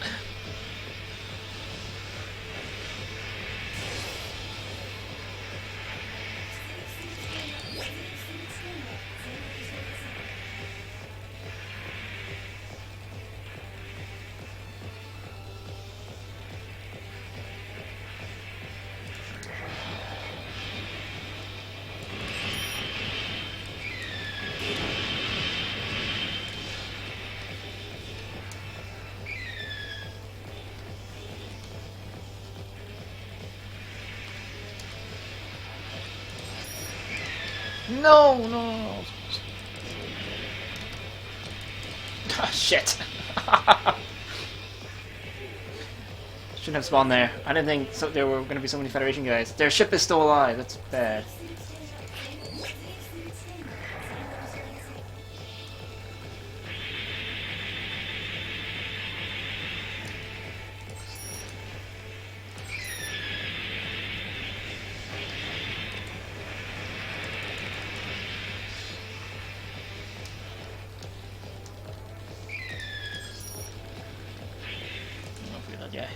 No, no. Ah, shit. Shouldn't have spawned there. I didn't think there were going to be so many Federation guys. Their ship is still alive. That's bad. Yeah.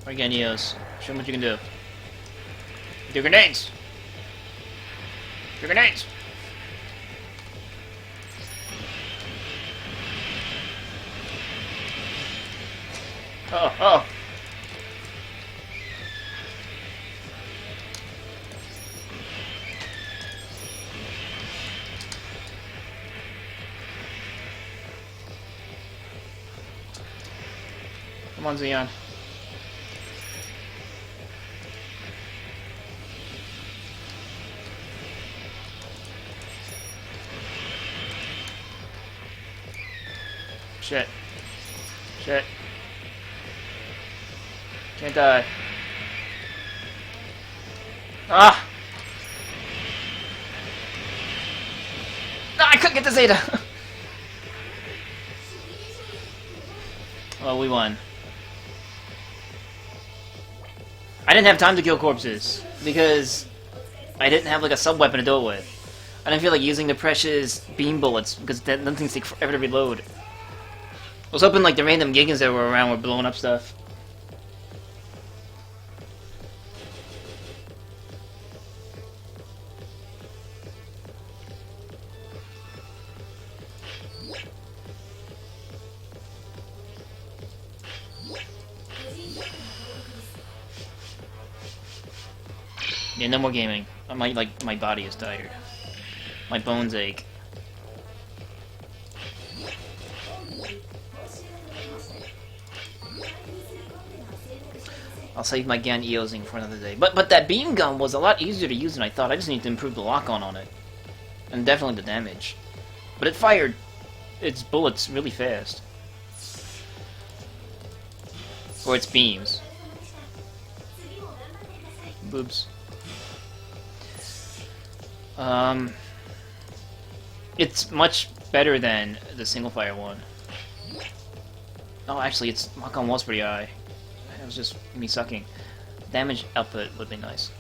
Again, Eos. Show them what you can do. Do grenades! Do grenades! Oh, oh! Come on, Xeon. Shit. Shit. Can't die. Ah! No, I couldn't get the Zeta! Well, we won. I didn't have time to kill corpses, because I didn't have like a sub-weapon to do it with. I didn't feel like using the precious beam bullets, because them things take forever to reload. I was hoping like the random gigas that were around were blowing up stuff. Yeah, no more gaming. My body is tired. My bones ache. I'll save my Gan Eosing for another day. But that beam gun was a lot easier to use than I thought. I just need to improve the lock-on on it. And definitely the damage. But it fired its bullets really fast. Or its beams. Boobs. It's much better than the single-fire one. Oh, actually, its lock-on was pretty high. It was just me sucking. Damage output would be nice.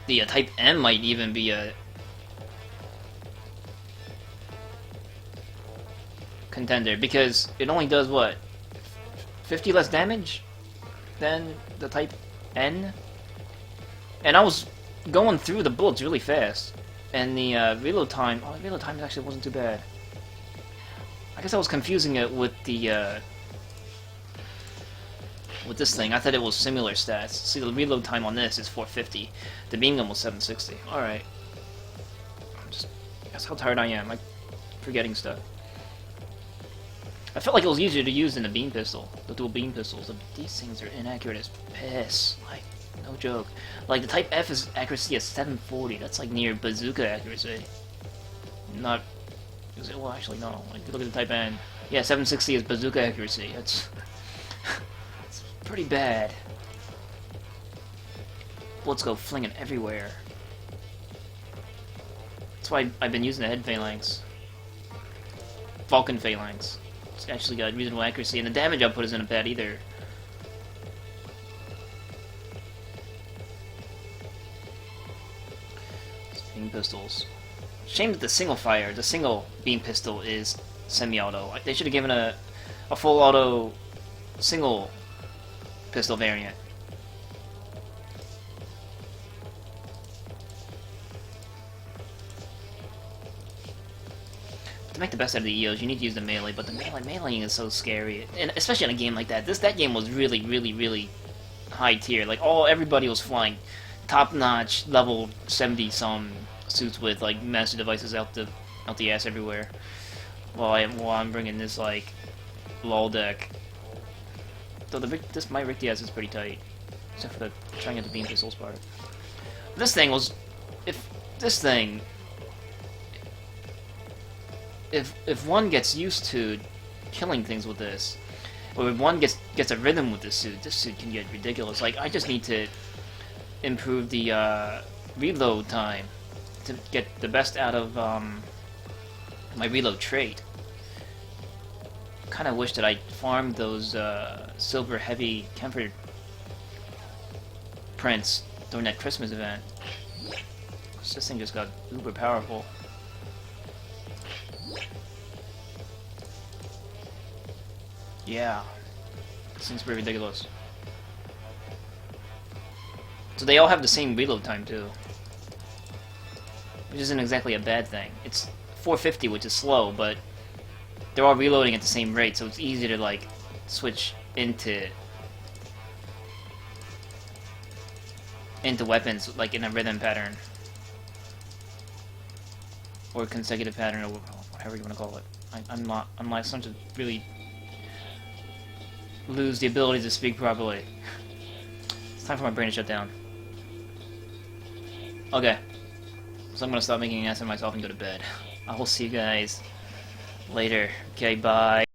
The Type M might even be a contender, because it only does, what, 50 less damage than the Type N? And I was going through the bullets really fast. And the reload time, reload time actually wasn't too bad. I guess I was confusing it with the with this thing. I thought it was similar stats. See, the reload time on this is 450. The beam gun was 760. Alright. That's how tired I am. I'm forgetting stuff. I felt like it was easier to use than the beam pistol. The dual beam pistols. These things are inaccurate as piss. Like, no joke. Like, the Type F is accuracy is 740. That's like near bazooka accuracy. Not... Well, actually, no. Like, look at the Type N. Yeah, 760 is bazooka accuracy. That's... it's pretty bad. Bullets go flinging everywhere. That's why I've been using the head phalanx. Vulcan phalanx. It's actually got reasonable accuracy, and the damage output isn't bad either. Beam pistols. Shame that the single beam pistol is semi-auto. They should have given a a full auto single pistol variant. To make the best out of the EOs, you need to use the melee, but the meleeing is so scary, and especially in a game like that. That game was really high tier. Like everybody was flying top notch level 70 some suits with like master devices out the ass everywhere. While I'm bringing this like lol deck. Though my Rick Diaz is pretty tight, except for the trying to beam pistols part. This thing was, if one gets used to killing things with this, or if one gets a rhythm with this suit can get ridiculous. Like, I just need to improve the reload time to get the best out of my reload trait. Kind of wish that I farmed those silver heavy Kampfer prints during that Christmas event. 'Cause this thing just got uber powerful. Yeah, this thing's pretty ridiculous. So they all have the same reload time too, which isn't exactly a bad thing. It's 450, which is slow, but they're all reloading at the same rate, so it's easy to like switch into weapons like in a rhythm pattern or consecutive pattern, or whatever you want to call it. I'm starting to really lose the ability to speak properly. It's time for my brain to shut down. Okay, so I'm gonna stop making an ass of myself and go to bed. I will see you guys later. Okay, bye.